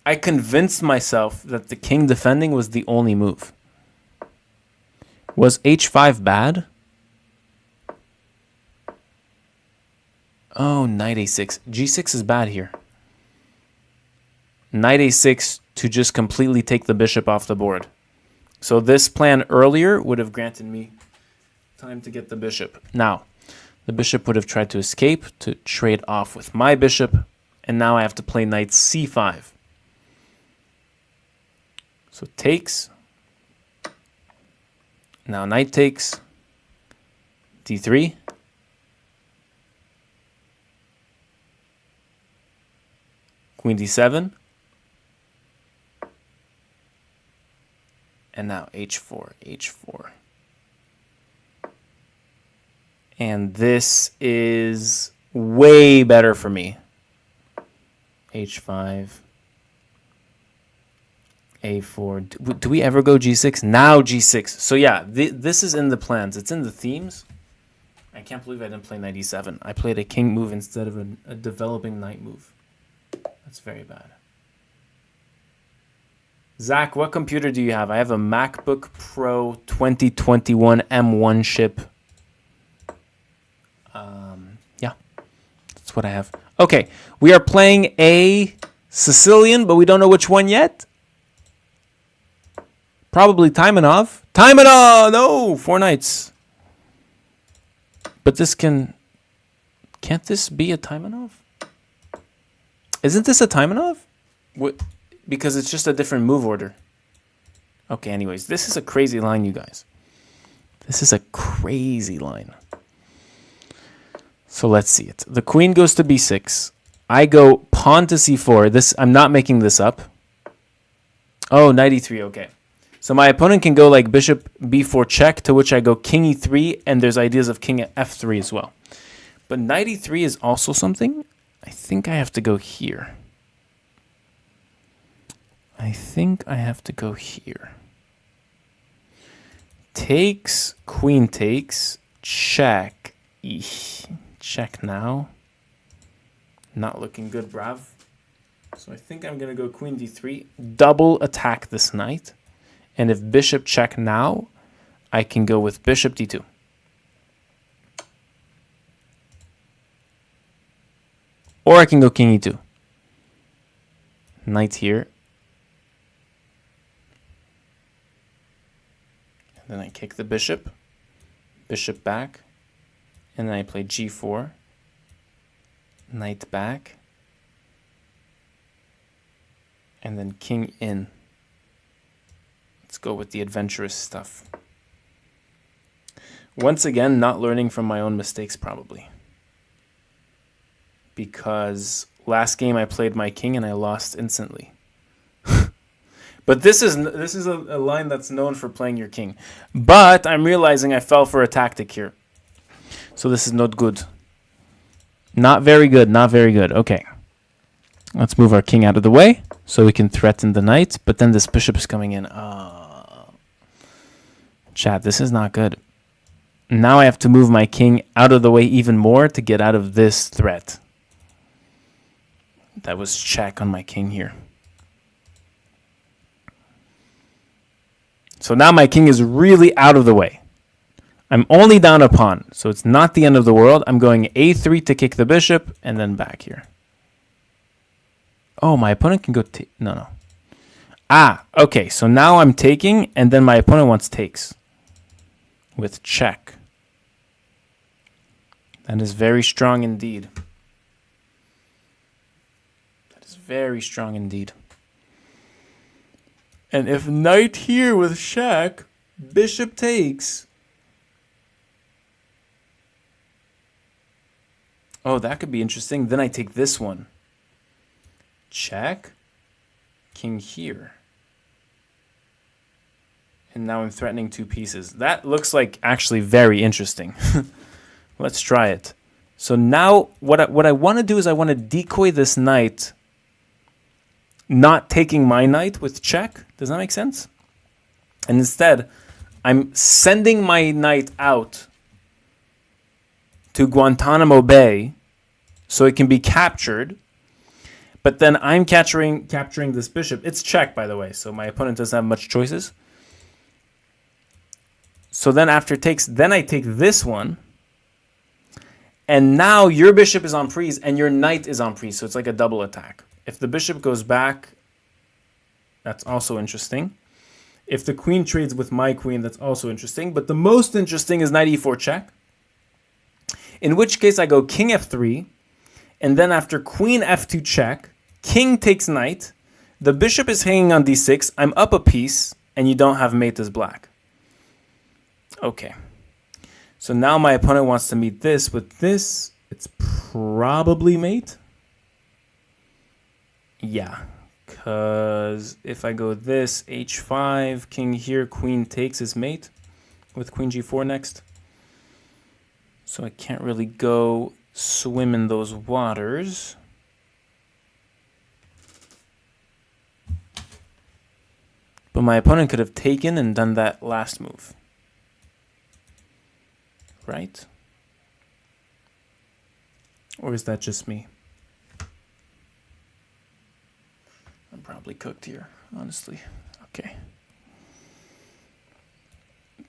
I convinced myself that the king defending was the only move. Was h5 bad? Oh, knight a6. g6 is bad here. Knight a6 to just completely take the bishop off the board. So this plan earlier would have granted me time to get the bishop. Now, the bishop would have tried to escape to trade off with my bishop, and now I have to play knight c5. So takes. Now knight takes. d3. Queen d7. And now h4, h4. And this is way better for me. h5. a4. Do we ever go g6? Now g6. So yeah, this is in the plans. It's in the themes. I can't believe I didn't play knight e7. I played a king move instead of a developing knight move. That's very bad. Zach, what computer do you have? I have a MacBook Pro 2021 M1 chip. Yeah, that's what I have. Okay, we are playing a Sicilian, but we don't know which one yet. Probably Taimanov. Taimanov! No! 4 knights. But this can... Can't this be a Taimanov? Isn't this a Taimanov? What? Because it's just a different move order. Okay, anyways. This is a crazy line, you guys. This is a crazy line. So let's see it. The queen goes to b6. I go pawn to c4. I'm not making this up. Oh, knight e3. Okay. So my opponent can go like bishop b4 check, to which I go king e3, and there's ideas of king at f3 as well. But knight e3 is also something. I think I have to go here. I think I have to go here. Takes, queen takes, check. Eesh. Check now. Not looking good, brav. So I think I'm going to go queen d3, double attack this knight. And if bishop check now, I can go with bishop d2. Or I can go king e2. Knight here. And then I kick the bishop. Bishop back. And then I play g4. Knight back. And then king in. Let's go with the adventurous stuff. Once again, not learning from my own mistakes probably. Because last game I played my king and I lost instantly. But this is a line that's known for playing your king. But I'm realizing I fell for a tactic here. So this is not good. Not very good, not very good. Okay. Let's move our king out of the way so we can threaten the knight. But then this bishop is coming in. Chat, this is not good. Now I have to move my king out of the way even more to get out of this threat. That was check on my king here. So now my king is really out of the way. I'm only down a pawn, so it's not the end of the world. I'm going a3 to kick the bishop, and then back here. Oh, my opponent can go... No. Ah, okay, so now I'm taking, and then my opponent wants takes. With check. That is very strong indeed. That is very strong indeed. And if knight here with check, bishop takes. Oh, that could be interesting. Then I take this one. Check. King here. And now I'm threatening 2 pieces. That looks like actually very interesting. Let's try it. So now what I want to do is I want to decoy this knight, not taking my knight with check. Does that make sense? And instead, I'm sending my knight out to Guantanamo Bay so it can be captured. But then I'm capturing this bishop. It's check, by the way, so my opponent doesn't have much choices. So then after takes, then I take this one. And now your bishop is on prise and your knight is on prise. So it's like a double attack. If the bishop goes back, that's also interesting. If the queen trades with my queen, that's also interesting. But the most interesting is knight e4 check. In which case I go king f3. And then after queen f2 check, king takes knight. The bishop is hanging on d6. I'm up a piece. And you don't have mate as black. Okay. So now my opponent wants to meet this with this. It's probably mate. Yeah. Because if I go this, h5, king here, queen takes is mate. With queen g4 next. So I can't really go swim in those waters. But my opponent could have taken and done that last move. Right? Or is that just me? I'm probably cooked here, honestly. Okay.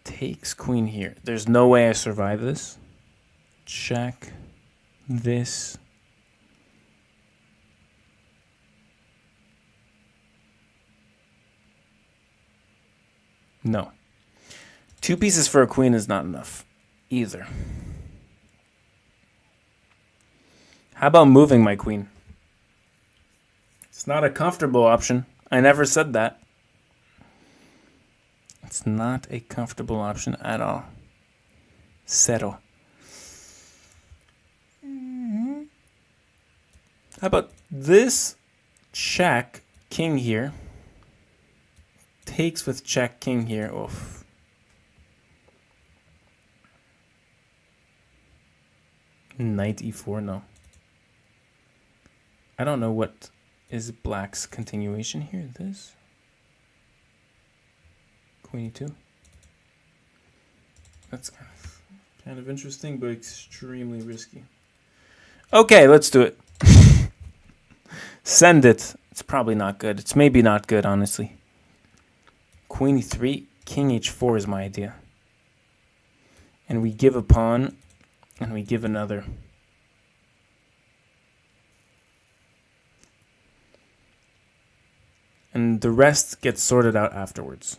Takes queen here. There's no way I survive this. Check this. No. 2 pieces for a queen is not enough either. How about moving my queen? It's not a comfortable option. I never said that. It's not a comfortable option at all. Zero. How about this? Check, king here. Takes with check, king here. Oof. Knight e4, no. I don't know what is black's continuation here. This. Queen e2. That's kind of interesting, but extremely risky. Okay, let's do it. Send it. It's probably not good. It's maybe not good, honestly. Queen e3, king h4 is my idea. And we give a pawn, and we give another. And the rest gets sorted out afterwards.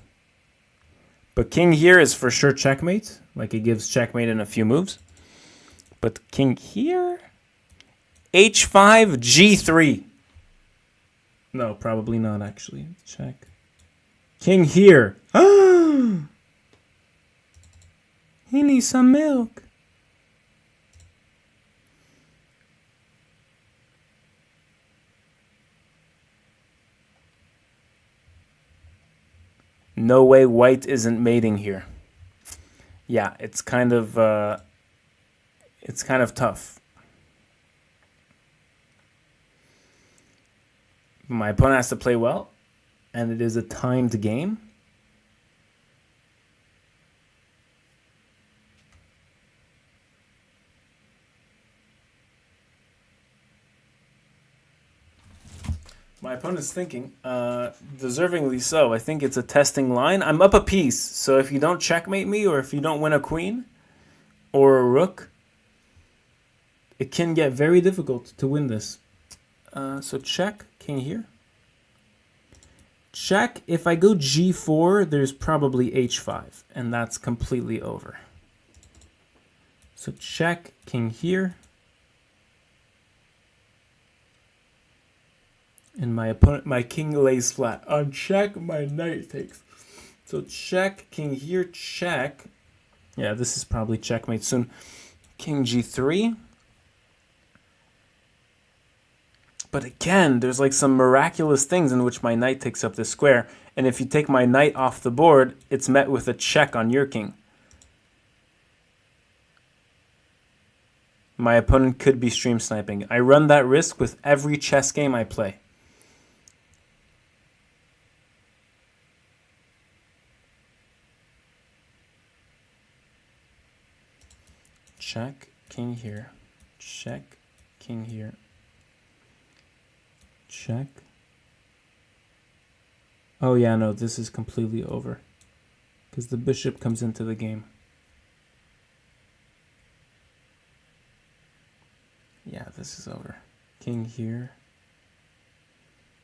But king here is for sure checkmate. Like it gives checkmate in a few moves. But king here? h5, g3. No, probably not actually. Check. King here. He needs some milk. No way white isn't mating here. Yeah, it's kind of tough. My opponent has to play well, and it is a timed game. My opponent's thinking, deservingly so. I think it's a testing line. I'm up a piece, so if you don't checkmate me, or if you don't win a queen, or a rook, it can get very difficult to win this. So check, king here. Check, if I go g4, there's probably h5, and that's completely over. So check, king here. And my opponent, my king lays flat. On check, my knight takes. So check, king here, check. Yeah, this is probably checkmate soon. King g3. But again, there's like some miraculous things in which my knight takes up this square. And if you take my knight off the board, it's met with a check on your king. My opponent could be stream sniping. I run that risk with every chess game I play. Check, king here. Check, king here. Check. Oh yeah, no, this is completely over. Because the bishop comes into the game. Yeah, this is over. King here.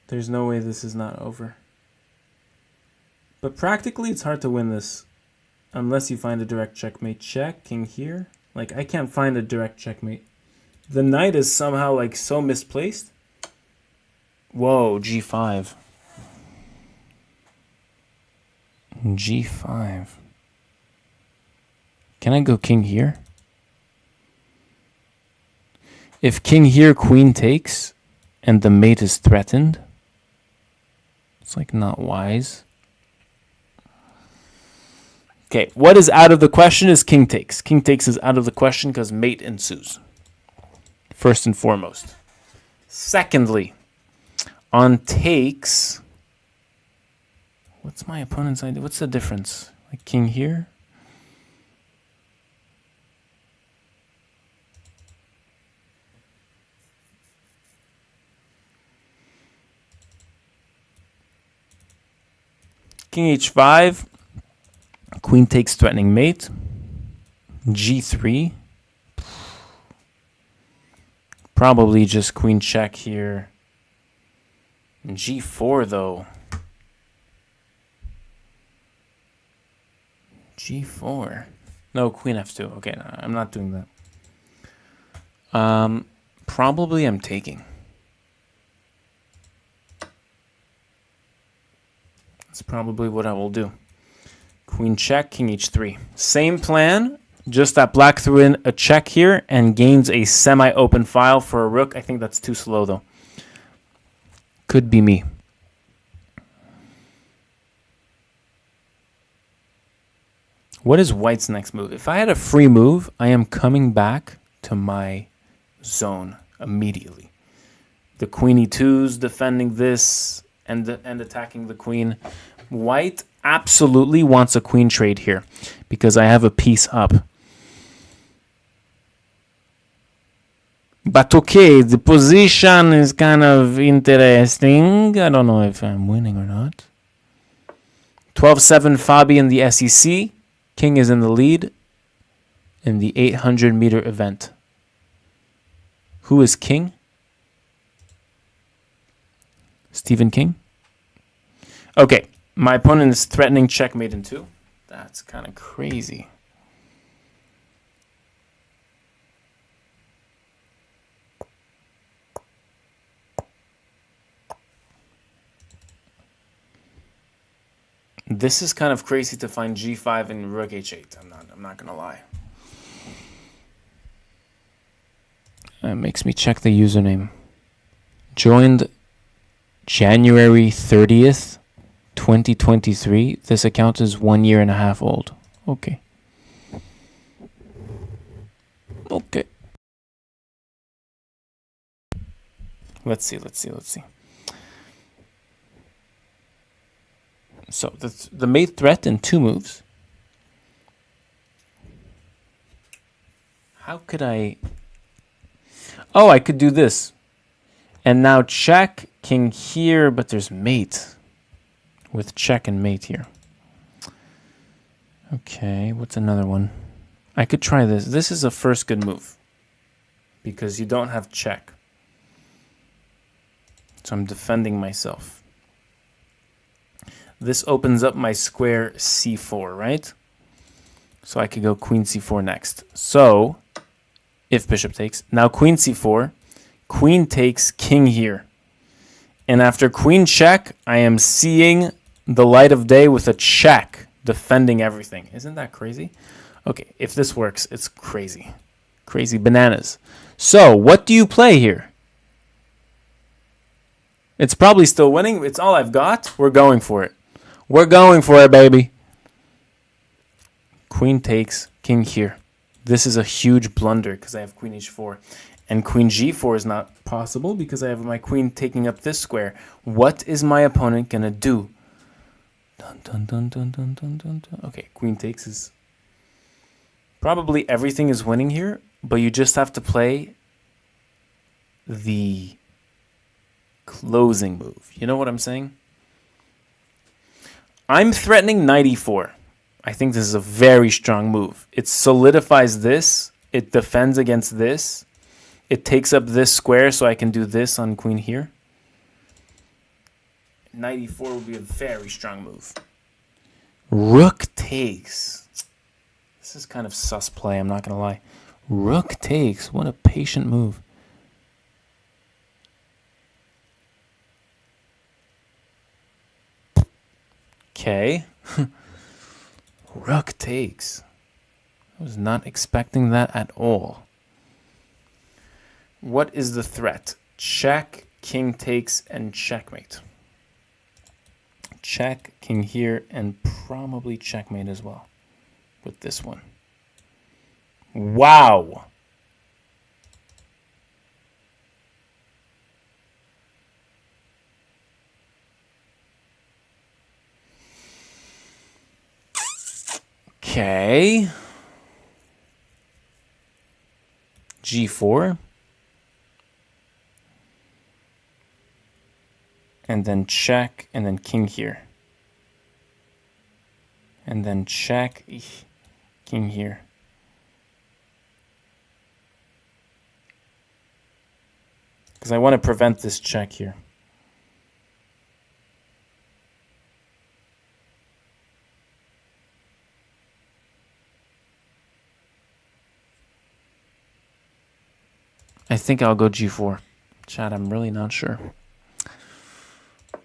There's no way this is not over. But practically it's hard to win this. Unless you find a direct checkmate. Check, king here. Like, I can't find a direct checkmate. The knight is somehow like so misplaced. Whoa, g5. G5. Can I go king here? If king here, queen takes, and the mate is threatened, it's like not wise. Okay, what is out of the question is king takes. King takes is out of the question because mate ensues. First and foremost. Secondly, on takes, what's my opponent's idea? What's the difference? Like king here? King h5, queen takes threatening mate, g3, probably just queen check here, g4 though, g4, no, queen f2, okay, no, I'm not doing that, probably I'm taking. That's probably what I will do. Queen check, king h3. Same plan, just that black threw in a check here and gains a semi-open file for a rook. I think that's too slow though. Could be me. What is white's next move? If I had a free move, I am coming back to my zone immediately. The queen e2's defending this and attacking the queen. White absolutely wants a queen trade here because I have a piece up. But okay, the position is kind of interesting. I don't know if I'm winning or not. 12-7 Fabi in the SEC. King is in the lead in the 800-meter event. Who is king? Stephen King? Okay, my opponent is threatening checkmate in 2. That's kind of crazy. This is kind of crazy to find g5 and rook h8. I'm not gonna lie. It makes me check the username. Joined January 30th, 2023. This account is 1.5 years old. Okay. Okay. Let's see. So the mate threat in 2 moves. How could I? Oh, I could do this. And now check, king here, but there's mate. With check and mate here. Okay, what's another one? I could try this. This is a first good move. Because you don't have check. So I'm defending myself. This opens up my square c4, right? So I could go queen c4 next. So, if bishop takes. Now queen c4. Queen takes king here. And after queen check, I am seeing the light of day with a check, defending everything. Isn't that crazy? Okay, if this works, it's crazy. Crazy bananas. So, what do you play here? It's probably still winning. It's all I've got. We're going for it. We're going for it, baby. Queen takes, king here. This is a huge blunder because I have queen h4. And queen g4 is not possible because I have my queen taking up this square. What is my opponent going to do? Dun, dun, dun, dun, dun, dun, dun, dun. Okay, queen takes is... Probably everything is winning here, but you just have to play the closing move. You know what I'm saying? I'm threatening knight e4. I think this is a very strong move. It solidifies this. It defends against this. It takes up this square so I can do this on queen here. Knight e4 would be a very strong move. Rook takes. This is kind of sus play, I'm not going to lie. Rook takes. What a patient move. Okay. Rook takes. I was not expecting that at all. What is the threat? Check, king takes, and checkmate. Check, king here, and probably checkmate as well with this one. Wow! Okay. G4. And then check, and then king here. And then check, king here. Because I want to prevent this check here. I think I'll go G4. Chat, I'm really not sure.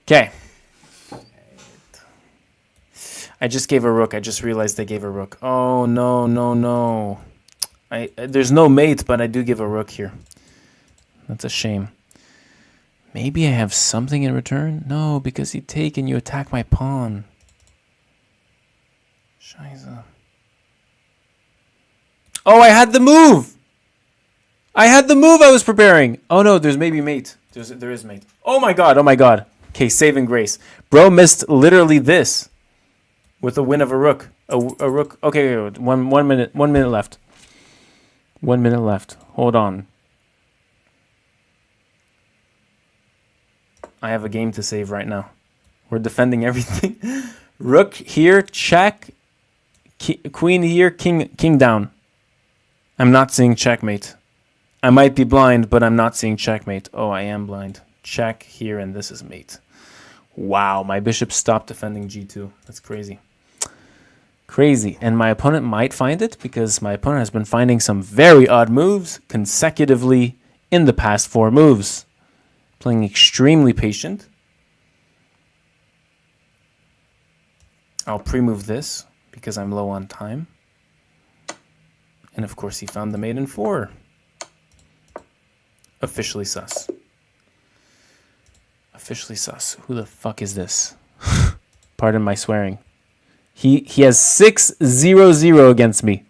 Okay. I just gave a rook. I just realized I gave a rook. Oh, no, no, no. There's no mate, but I do give a rook here. That's a shame. Maybe I have something in return? No, because you take and you attack my pawn. Scheiße. Oh, I had the move! I had the move I was preparing! Oh no, there's maybe mate. There is mate. Oh my god, oh my god. Okay, saving grace. Bro missed literally this with a win of a rook. A rook. Okay, one minute left. 1 minute left. Hold on. I have a game to save right now. We're defending everything. Rook here, check. Queen here, king down. I'm not seeing checkmate. I might be blind, but I'm not seeing checkmate. Oh, I am blind. Check here, and this is mate. Wow, my bishop stopped defending g2. That's crazy. Crazy. And my opponent might find it because my opponent has been finding some very odd moves consecutively in the past 4 moves. Playing extremely patient. I'll pre-move this because I'm low on time. And of course he found the mate in 4. Officially sus. Officially sus. Who the fuck is this? Pardon my swearing. He has 6-0-0 against me.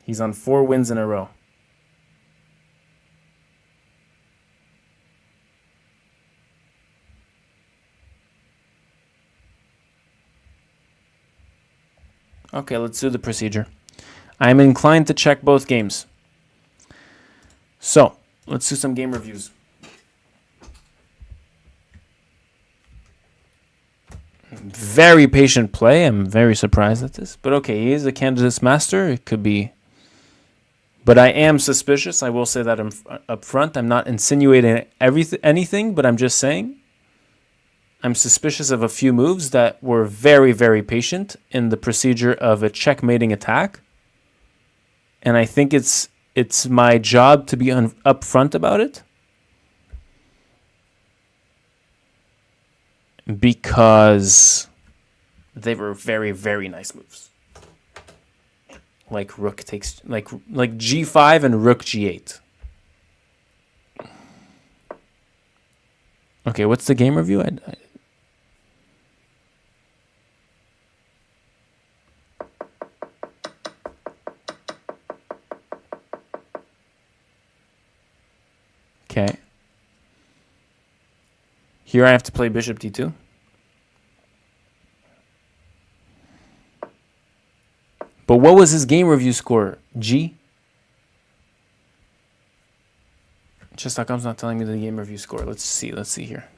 He's on 4 wins in a row. Okay, let's do the procedure. I'm inclined to check both games. So, let's do some game reviews. Very patient play. I'm very surprised at this. But okay, he is a candidate's master. It could be. But I am suspicious. I will say that up front. I'm not insinuating anything, but I'm just saying I'm suspicious of a few moves that were very, very patient in the procedure of a checkmating attack. And I think it's it's my job to be upfront about it. Because they were very, very nice moves. Like rook takes, like g5 and rook g8. Okay, what's the game review? Okay. Here I have to play bishop d2. But what was his game review score? G? Chess.com's not telling me the game review score. Let's see here.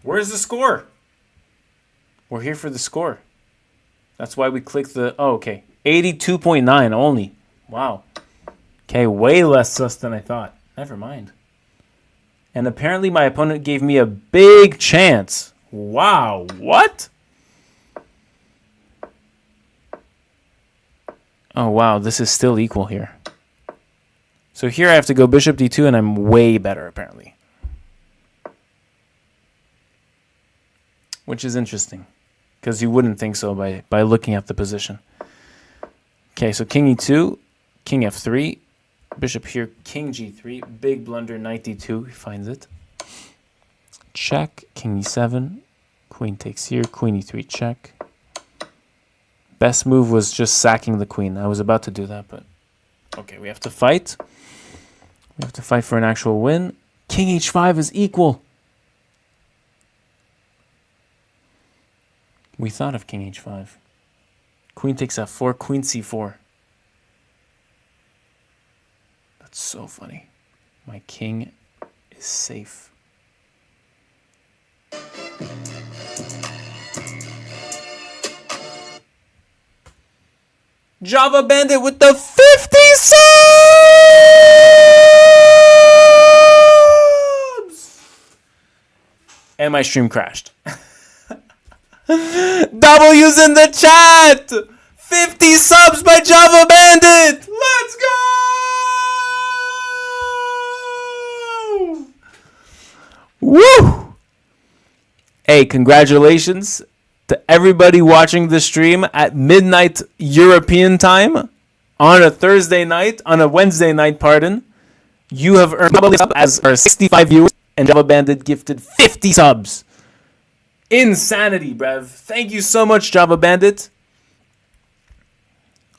Where's the score? We're here for the score. That's why we clicked the... Oh, okay. 82.9 only. Wow. Okay, way less sus than I thought. Never mind. And apparently my opponent gave me a big chance. Wow, what? Oh, wow, this is still equal here. So here I have to go bishop d2, and I'm way better, apparently. Which is interesting, because you wouldn't think so by looking at the position. Okay, so king e2, king f3, bishop here, king g3, big blunder, knight d2, he finds it. Check, king e7, queen takes here, queen e3, check. Best move was just sacking the queen. I was about to do that, but okay, we have to fight. We have to fight for an actual win. King h5 is equal. We thought of king h5. Queen takes f4, queen c4. That's so funny. My king is safe. Java Bandit with the 50 subs! And my stream crashed. W's in the chat! 50 subs by Java Bandit! Let's go! Woo! Hey, congratulations to everybody watching the stream at midnight European time on a Thursday night, on a Wednesday night, pardon. You have earned probably as our 65 viewers, and Java Bandit gifted 50 subs. Insanity, bruv. Thank you so much, Java Bandit.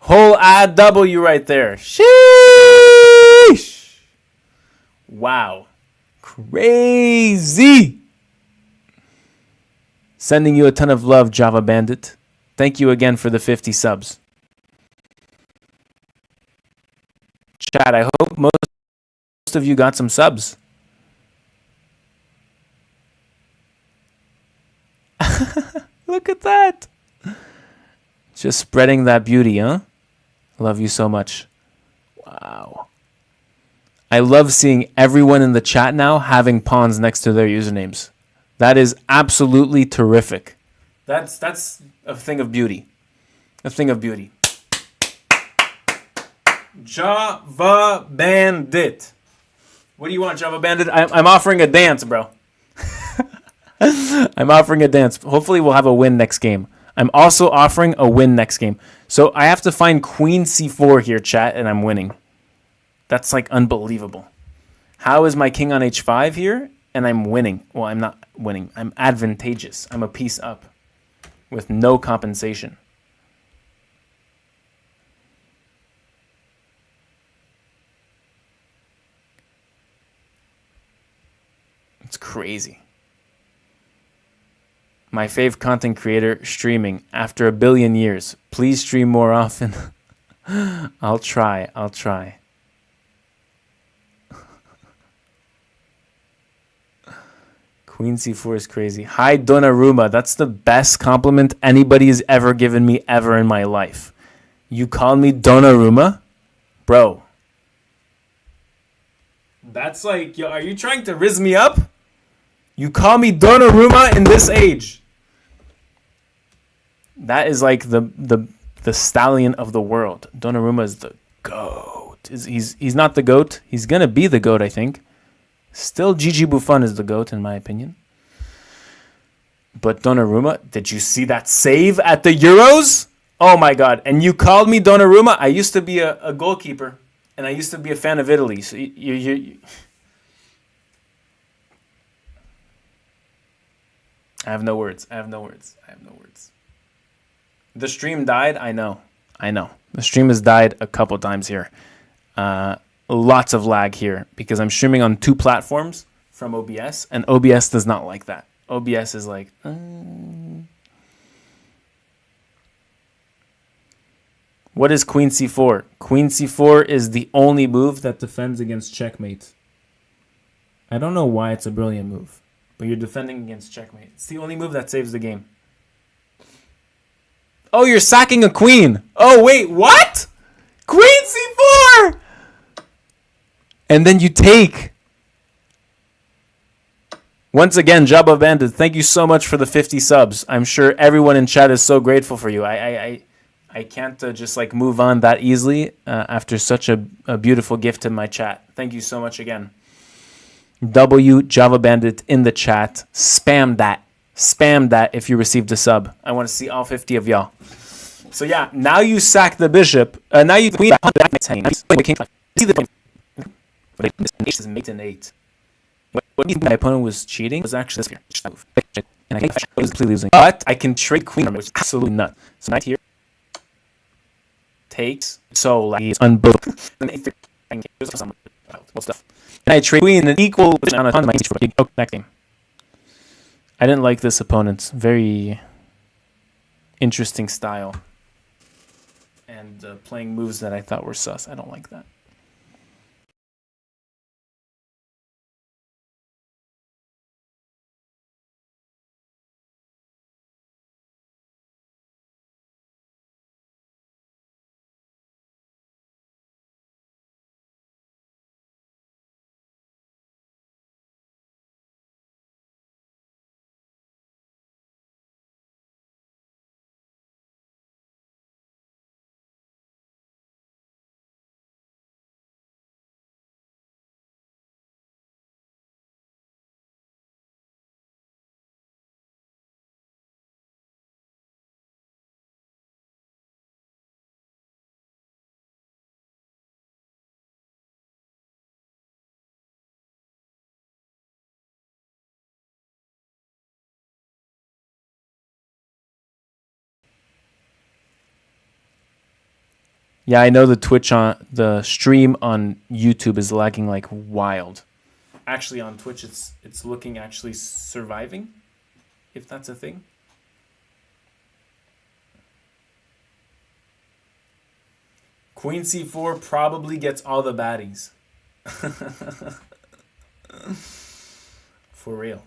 Whole add W right there. Sheesh. Wow. Crazy. Sending you a ton of love, Java Bandit. Thank you again for the 50 subs. Chat, I hope most of you got some subs. Look at that. Just spreading that beauty, huh? Love you so much. Wow. I love seeing everyone in the chat now having pawns next to their usernames. That is absolutely terrific. That's a thing of beauty. A thing of beauty. Java Bandit. What do you want, Java Bandit? I'm offering a dance, bro. I'm offering a dance. Hopefully we'll have a win next game. I'm also offering a win next game. So I have to find queen c4 here, chat, and I'm winning. That's like unbelievable. How is my king on h5 here? And I'm winning. Well, I'm not winning. I'm advantageous. I'm a piece up with no compensation. It's crazy. My fave content creator streaming after 1 billion years. Please stream more often. I'll try. Queen c4 is crazy. Hi, Donnarumma. That's the best compliment anybody has ever given me ever in my life. You call me Donnarumma? Bro. That's like, yo, are you trying to rizz me up? You call me Donnarumma in this age. That is like the stallion of the world. Donnarumma is the GOAT. He's not the GOAT. He's going to be the GOAT, I think. Still, Gigi Buffon is the GOAT, in my opinion. But Donnarumma, did you see that save at the Euros? Oh, my God. And you called me Donnarumma? I used to be a goalkeeper, and I used to be a fan of Italy. So you I have no words. The stream died. I know. The stream has died a couple times here. Lots of lag here because I'm streaming on 2 platforms from OBS, and OBS does not like that. OBS is like, What is Queen C4? Queen C4 is the only move that defends against checkmate. I don't know why it's a brilliant move, but you're defending against checkmate. It's the only move that saves the game. Oh, you're sacking a queen. Oh, wait, what? Queen C4! And then you take. Once again, Jabba Bandit, thank you so much for the 50 subs. I'm sure everyone in chat is so grateful for you. I can't just like move on that easily after such a beautiful gift in my chat. Thank you so much again. W Java Bandit in the chat. Spam that if you received a sub. I want to see all 50 of y'all. So yeah, now you sack the bishop. Now you queen. See the point. But this is mate and 8. What my opponent was cheating was actually this here. And I was completely losing. But I can trade queen, which is absolutely nuts. So knight here takes. So like he's unbelievable. Stuff. And I trade queen an equal amount of time. Next game. I didn't like this opponent's very interesting style and playing moves that I thought were sus. I don't like that. Yeah, I know the stream on YouTube is lagging like wild. Actually, on Twitch, it's looking actually surviving, if that's a thing. Queen C4 probably gets all the baddies. For real.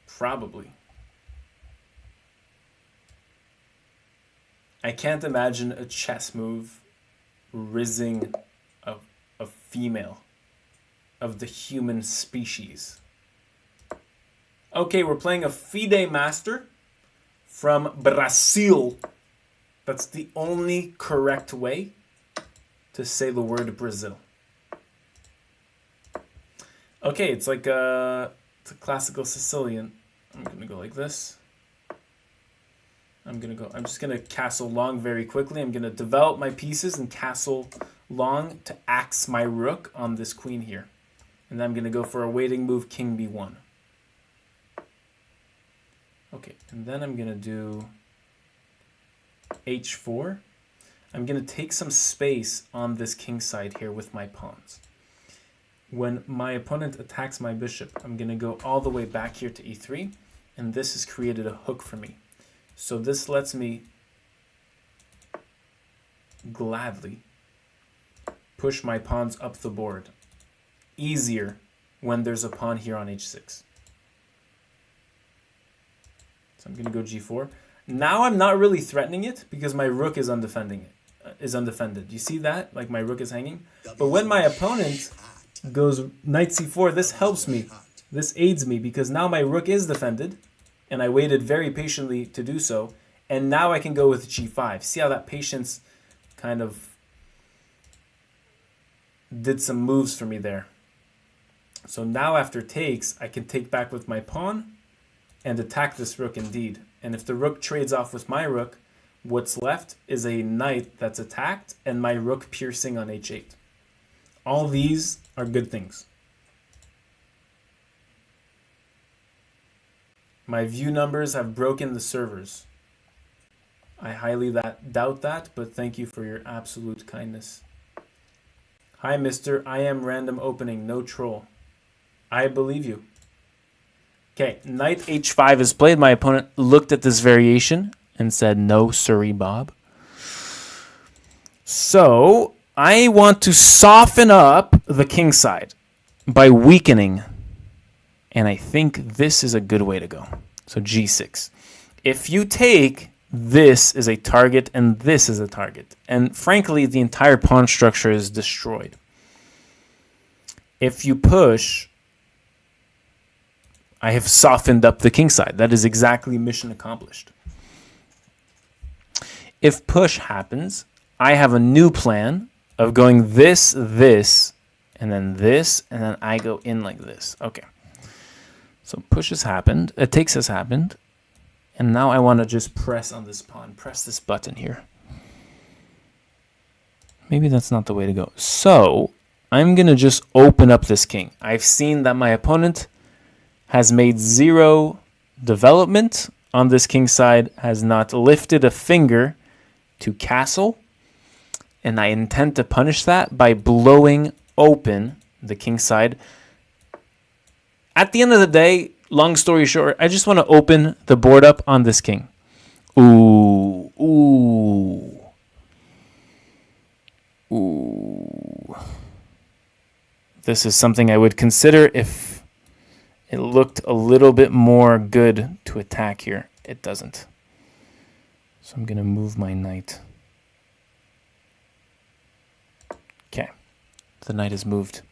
Probably. I can't imagine a chess move rizzing a female of the human species. Okay, we're playing a FIDE Master from Brazil. That's the only correct way to say the word Brazil. Okay, it's like it's a classical Sicilian. I'm gonna go like this. I'm just gonna castle long very quickly. I'm gonna develop my pieces and castle long to axe my rook on this queen here. And then I'm gonna go for a waiting move, king b1. Okay, and then I'm gonna do h4. I'm gonna take some space on this king side here with my pawns. When my opponent attacks my bishop, I'm gonna go all the way back here to e3, and this has created a hook for me. So this lets me gladly push my pawns up the board. Easier when there's a pawn here on h6. So I'm going to go g4. Now I'm not really threatening it because my rook is undefended. You see that? Like my rook is hanging. But when my opponent goes knight c4. This helps me. This aids me because now my rook is defended, and I waited very patiently to do so. And now I can go with g5. See how that patience kind of did some moves for me there. So now after takes, I can take back with my pawn and attack this rook indeed. And if the rook trades off with my rook, what's left is a knight that's attacked and my rook piercing on h8. All these are good things. My view numbers have broken the servers. I highly doubt that, but thank you for your absolute kindness. Hi, mister. I am random opening, no troll. I believe you. Okay, knight h5 is played. My opponent looked at this variation and said, no, sorry, Bob. So I want to soften up the king side by weakening. And I think this is a good way to go. So g6. If you take, this is a target and this is a target. And frankly, the entire pawn structure is destroyed. If you push, I have softened up the king side. That is exactly mission accomplished. If push happens, I have a new plan of going this, and then I go in like this. Okay. So push has happened, takes has happened, and now I want to just press on this pawn, press this button here. Maybe that's not the way to go. So I'm going to just open up this king. I've seen that my opponent has made 0 development on this king side, has not lifted a finger to castle, and I intend to punish that by blowing open the king side. At the end of the day, long story short, I just want to open the board up on this king. Ooh, ooh, ooh. This is something I would consider if it looked a little bit more good to attack here. It doesn't. So I'm going to move my knight. Okay. The knight is moved.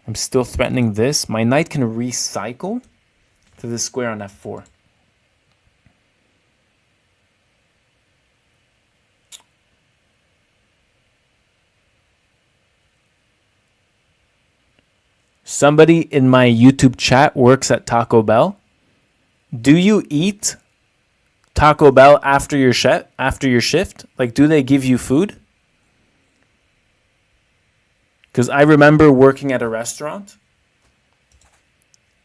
I'm still threatening this. My knight can recycle to the square on f4. Somebody in my YouTube chat works at Taco Bell. Do you eat Taco Bell after your shift? Like, do they give you food? Because I remember working at a restaurant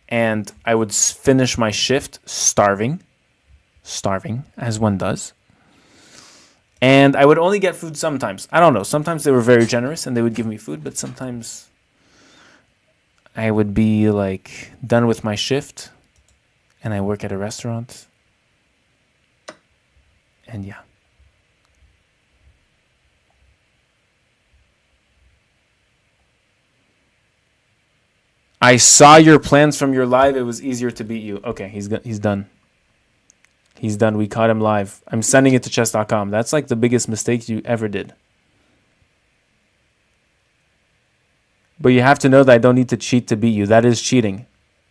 and I would finish my shift starving, as one does. And I would only get food sometimes. I don't know. Sometimes they were very generous and they would give me food, but sometimes I would be like done with my shift and I work at a restaurant. And yeah. I saw your plans from your live. It was easier to beat you. Okay, he's done. He's done. We caught him live. I'm sending it to chess.com. That's like the biggest mistake you ever did. But you have to know that I don't need to cheat to beat you. That is cheating.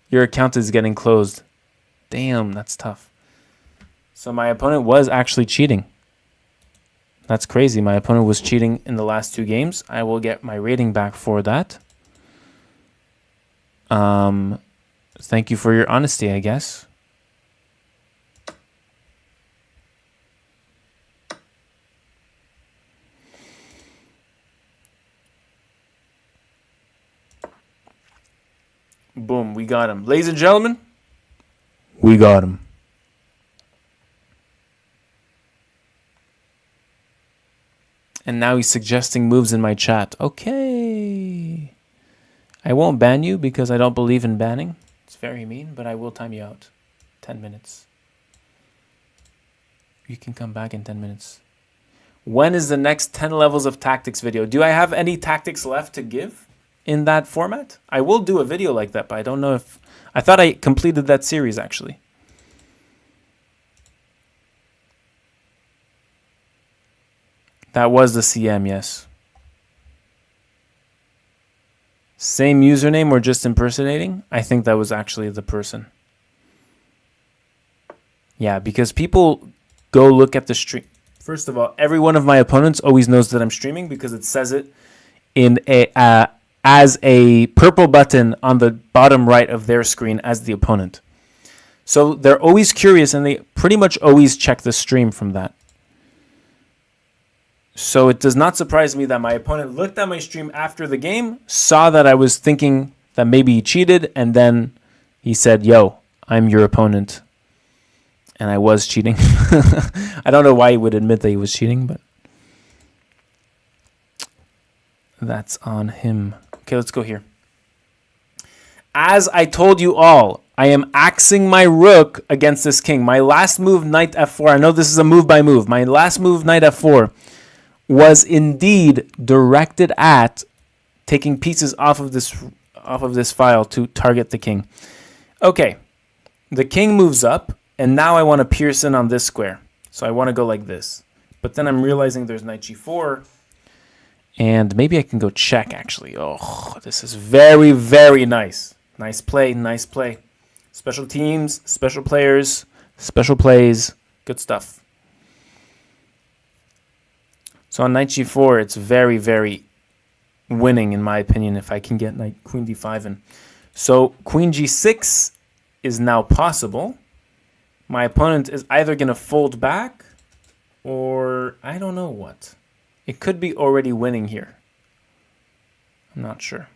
Your account is getting closed. Damn, that's tough. So my opponent was actually cheating. That's crazy. My opponent was cheating in the last 2 games. I will get my rating back for that. Thank you for your honesty, I guess. Boom, we got him. Ladies and gentlemen, we got him. And now he's suggesting moves in my chat. Okay. I won't ban you because I don't believe in banning. It's very mean, but I will time you out. 10 minutes. You can come back in 10 minutes. When is the next 10 levels of tactics video? Do I have any tactics left to give in that format? I will do a video like that, but I don't know if... I thought I completed that series, actually. That was the CM, yes. Same username or just impersonating? I think that was actually the person. Yeah, because people go look at the stream. First of all, every one of my opponents always knows that I'm streaming because it says it in as a purple button on the bottom right of their screen as the opponent. So they're always curious and they pretty much always check the stream from that. So it does not surprise me that my opponent looked at my stream after the game, saw that I was thinking that maybe he cheated, and then he said, "Yo, I'm your opponent." And I was cheating. I don't know why he would admit that he was cheating, but that's on him. Okay, let's go here. As I told you all, I am axing my rook against this king. My last move, knight f4. I know this is a move by move. My last move, knight f4, was indeed directed at taking pieces off of this file to target the king. Okay, the king moves up. And now I want to pierce in on this square. So I want to go like this. But then I'm realizing there's knight g4. And maybe I can go check, actually. Oh, this is very, very nice. Nice play, nice play. Special teams, special players, special plays. Good stuff. So on knight g4, it's very, very winning, in my opinion, if I can get knight queen d5 in. So queen g6 is now possible. My opponent is either going to fold back or I don't know what. It could be already winning here. I'm not sure.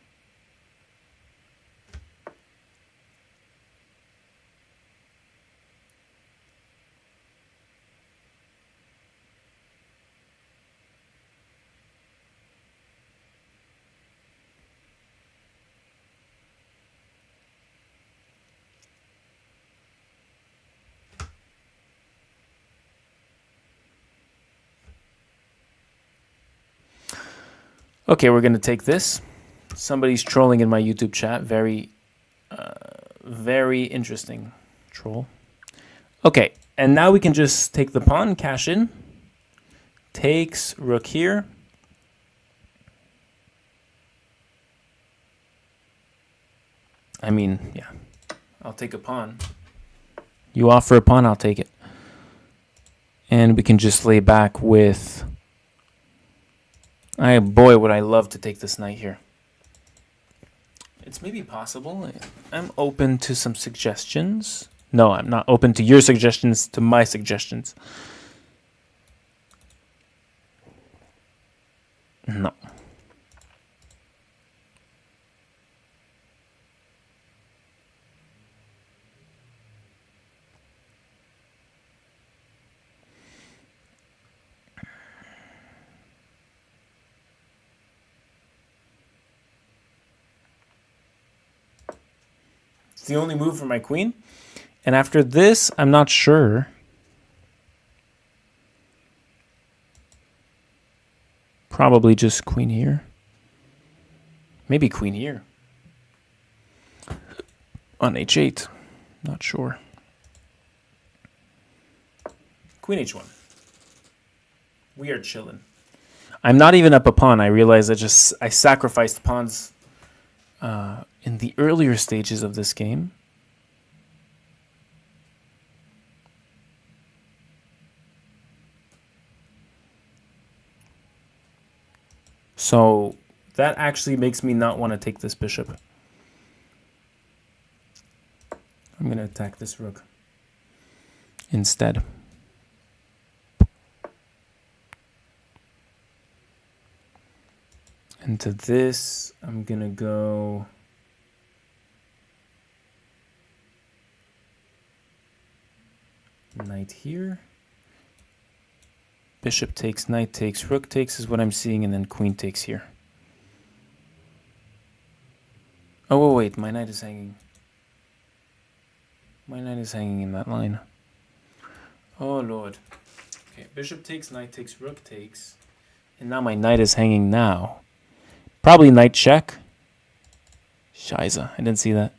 Okay, we're going to take this. Somebody's trolling in my YouTube chat. Very interesting troll. Okay, and now we can just take the pawn, cash in. Takes rook here. I mean, yeah, I'll take a pawn. You offer a pawn, I'll take it. And we can just lay back with... boy, would I love to take this knight here. It's maybe possible. I'm open to some suggestions. No, I'm not open to your suggestions, to my suggestions. No. It's the only move for my queen. And after this, I'm not sure. Probably just queen here. Maybe queen here. On h8. Not sure. Queen h1. We are chilling. I'm not even up a pawn. I realize I sacrificed pawns in the earlier stages of this game. So that actually makes me not want to take this bishop. I'm going to attack this rook instead. And to this, I'm going to go... knight here. Bishop takes, knight takes, rook takes is what I'm seeing, and then queen takes here. Oh, wait, my knight is hanging. My knight is hanging in that line. Oh, Lord. Okay, bishop takes, knight takes, rook takes. And now my knight is hanging now. Probably knight check. Scheiße, I didn't see that.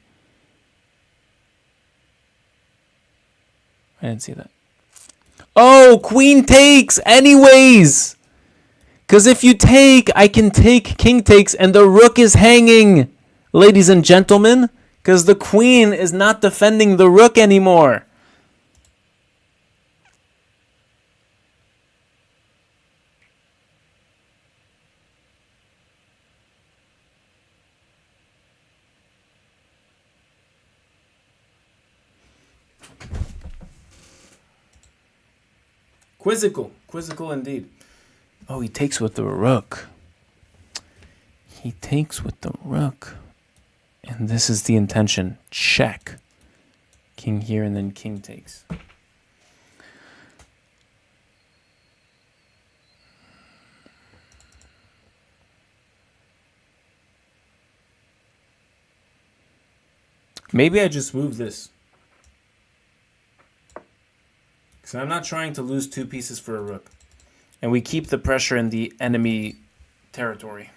I didn't see that. Oh, queen takes anyways. Because if you take, I can take king takes and the rook is hanging, ladies and gentlemen. Because the queen is not defending the rook anymore. Quizzical indeed. Oh, he takes with the rook. He takes with the rook. And this is the intention. Check. King here and then king takes. Maybe I just move this. So I'm not trying to lose 2 pieces for a rook. And we keep the pressure in the enemy territory.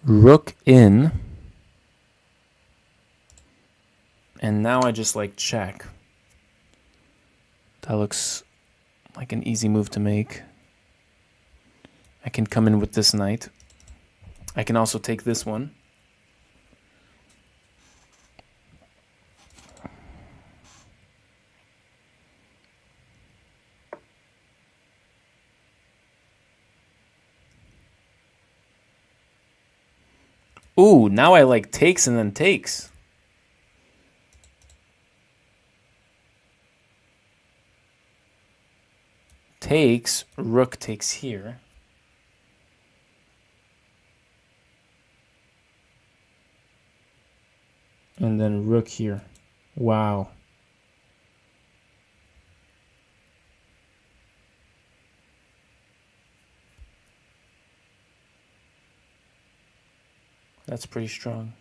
Rook in. And now I just like check. That looks like an easy move to make. I can come in with this knight. I can also take this one. Ooh, now I like takes and then takes. Takes, rook takes here. And then rook here. Wow. That's pretty strong.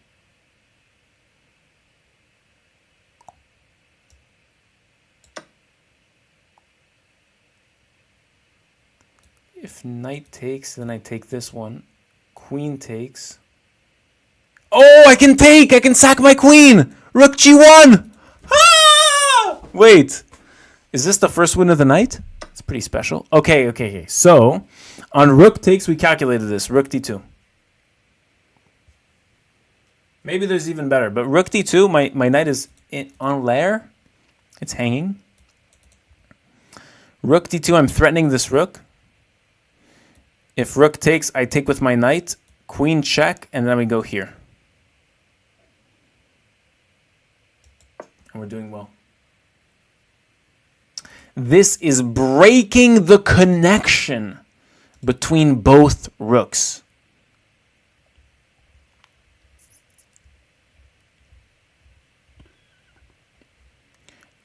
If knight takes, then I take this one. Queen takes. Oh, I can take! I can sack my queen! Rook g1! Ah! Wait. Is this the first win of the night? It's pretty special. Okay. So, on rook takes, we calculated this. Rook d2. Maybe there's even better. But rook d2, my knight is on lair. It's hanging. Rook d2, I'm threatening this rook. If rook takes, I take with my knight. Queen check, and then we go here. And we're doing well. This is breaking the connection between both rooks.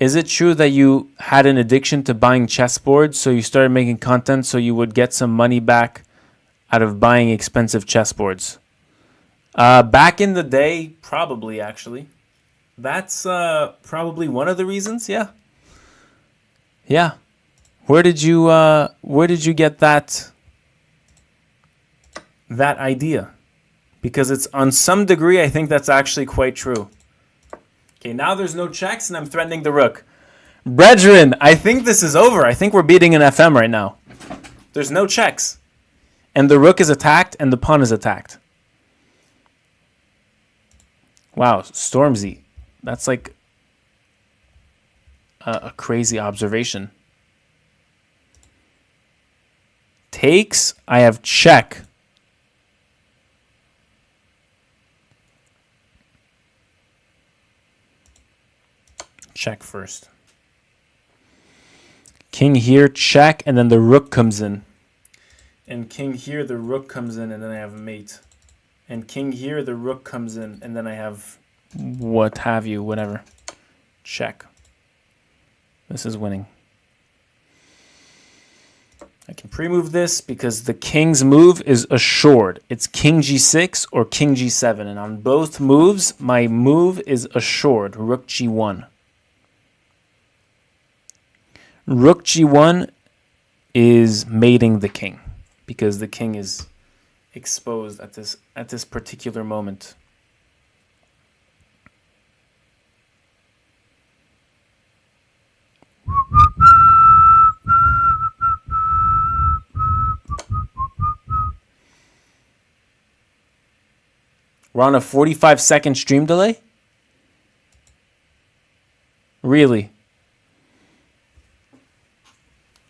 Is it true that you had an addiction to buying chessboards, so you started making content so you would get some money back out of buying expensive chessboards? Back in the day, probably, actually. That's probably one of the reasons, yeah. Yeah. Where did you get that idea? Because it's on some degree, I think that's actually quite true. Okay, now there's no checks and I'm threatening the rook. Brethren, I think this is over. I think we're beating an FM right now. There's no checks. And the rook is attacked and the pawn is attacked. Wow, Stormzy. That's like a crazy observation. Takes, I have check. Check first. King here, check, and then the rook comes in. And king here, the rook comes in, and then I have a mate. And king here, the rook comes in, and then I have what have you, whatever. Check. This is winning. I can pre-move this because the king's move is assured. It's king g6 or king g7, and on both moves, my move is assured. Rook g1. Rook g1 is mating the king because the king is exposed at this particular moment. We're on a 45-second stream delay? Really?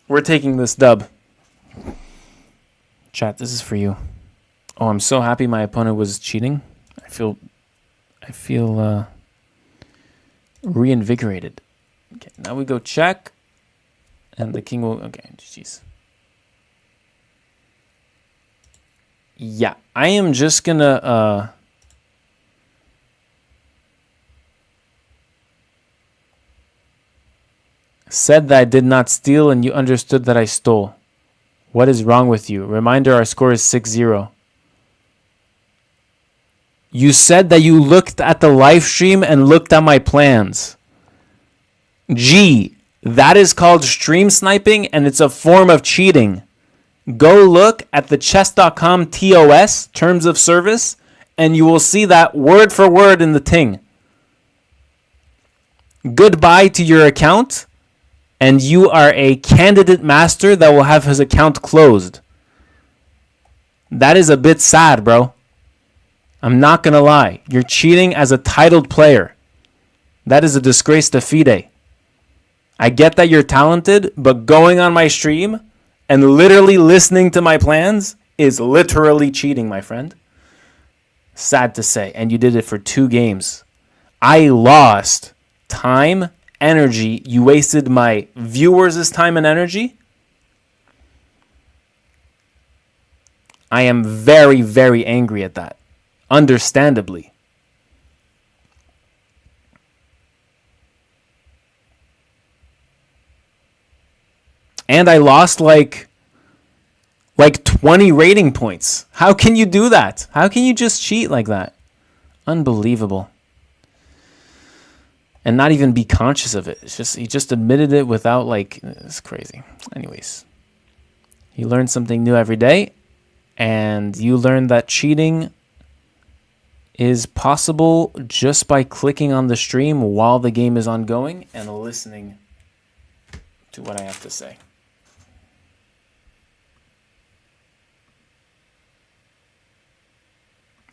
We're taking this dub. Chat, this is for you. Oh, I'm so happy my opponent was cheating. I feel reinvigorated. Okay, now we go check. And the king will... Okay, jeez. Yeah, I am just gonna... Said that I did not steal and you understood that I stole. What is wrong with you? Reminder, our score is 6-0. You said that you looked at the live stream and looked at my plans. Gee, that is called stream sniping and it's a form of cheating. Go look at the chess.com TOS, terms of service, and you will see that word for word in the thing. Goodbye to your account, and you are a candidate master that will have his account closed. That is a bit sad, bro. I'm not going to lie. You're cheating as a titled player. That is a disgrace to FIDE. I get that you're talented, but going on my stream and literally listening to my plans is literally cheating, my friend. Sad to say. And you did it for 2 games. I lost time, energy. You wasted my viewers' time and energy. I am very, very angry at that. Understandably. And I lost like 20 rating points. How can you do that? How can you just cheat like that? Unbelievable. And not even be conscious of it. It's just he just admitted it without it's crazy. Anyways. You learn something new every day. And you learn that cheating is possible just by clicking on the stream while the game is ongoing and listening to what I have to say.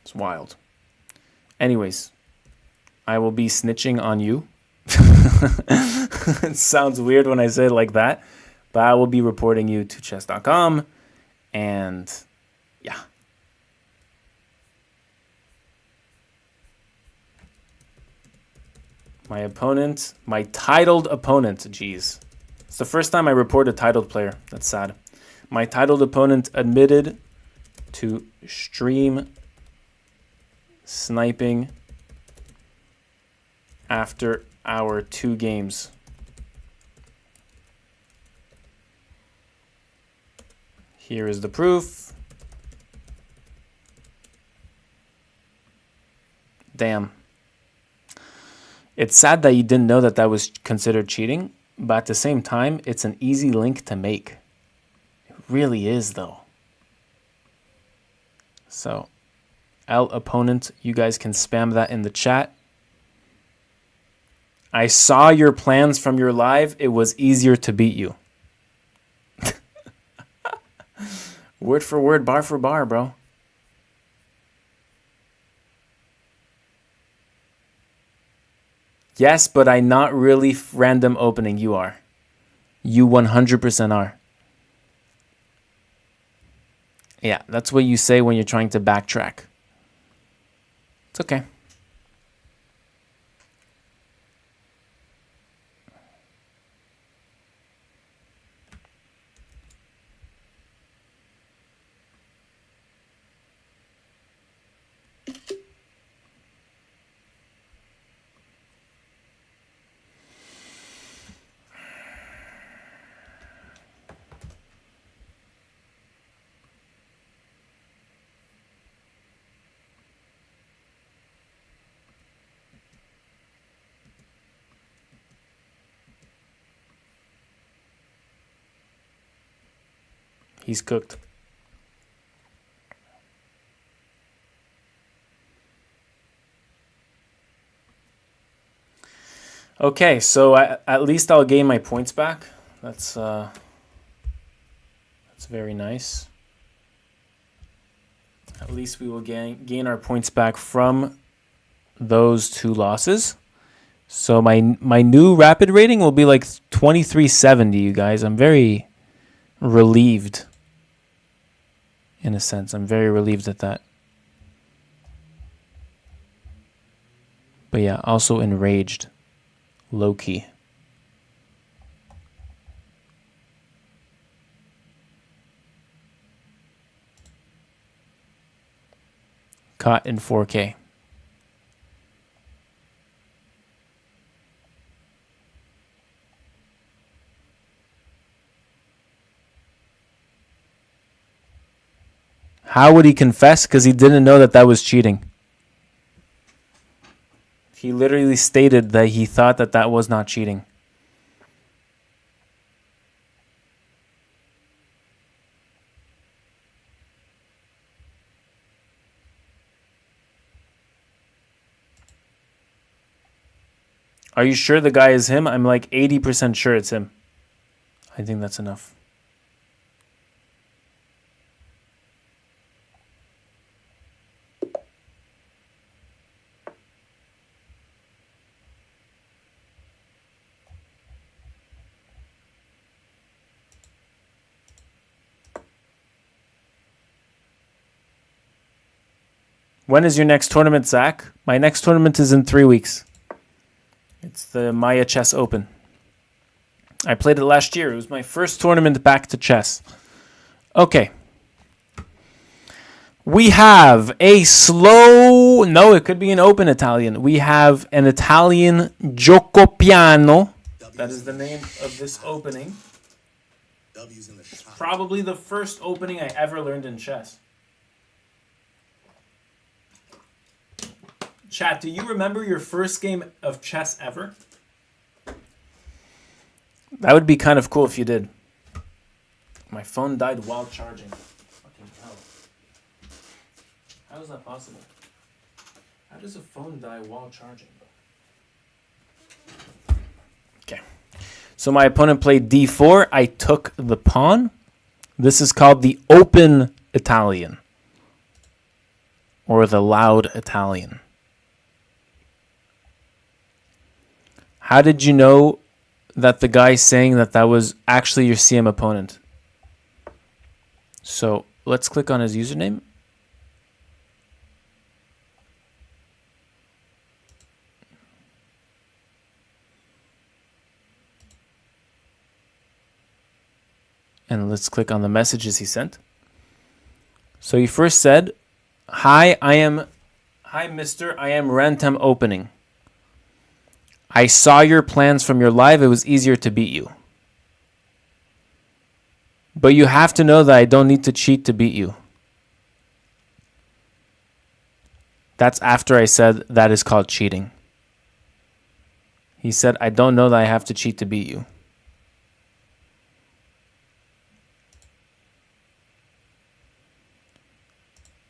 It's wild. Anyways, I will be snitching on you. It sounds weird when I say it like that, but I will be reporting you to chess.com, and yeah. My opponent, my titled opponent, geez. It's the first time I report a titled player. That's sad. My titled opponent admitted to stream sniping after our 2 games. Here is the proof. Damn. It's sad that you didn't know that that was considered cheating, but at the same time, it's an easy link to make. It really is, though. So, L opponent, you guys can spam that in the chat. I saw your plans from your live. It was easier to beat you. Word for word, bar for bar, bro. Yes, but I not really random opening. You are. You 100% are. Yeah, that's what you say when you're trying to backtrack. It's okay. He's cooked. Okay, so at least I'll gain my points back. That's very nice. At least we will gain our points back from those 2 losses. So my new rapid rating will be like 2370, you guys. I'm very relieved. In a sense, I'm very relieved at that. But yeah, also enraged. Low key. Caught in 4K. How would he confess? Because he didn't know that that was cheating. He literally stated that he thought that that was not cheating. Are you sure the guy is him? I'm like 80% sure it's him. I think that's enough. When is your next tournament, Zach? My next tournament is in 3 weeks. It's the Maya Chess Open. I played it last year. It was my first tournament back to chess. Okay. We have a slow... No, it could be an open Italian. We have an Italian Giocopiano. That is the name of this opening. W's in the shot. Probably the first opening I ever learned in chess. Chat, do you remember your first game of chess ever? That would be kind of cool if you did. My phone died while charging. Fucking hell. How is that possible? How does a phone die while charging? Okay. So my opponent played d4. I took the pawn. This is called the open Italian. Or the loud Italian. How did you know that the guy saying that that was actually your CM opponent? So let's click on his username. And let's click on the messages he sent. So he first said, Hi, mister, I am Rantam opening. I saw your plans from your live. It was easier to beat you. But you have to know that I don't need to cheat to beat you. That's after I said that is called cheating. He said, I don't know that I have to cheat to beat you.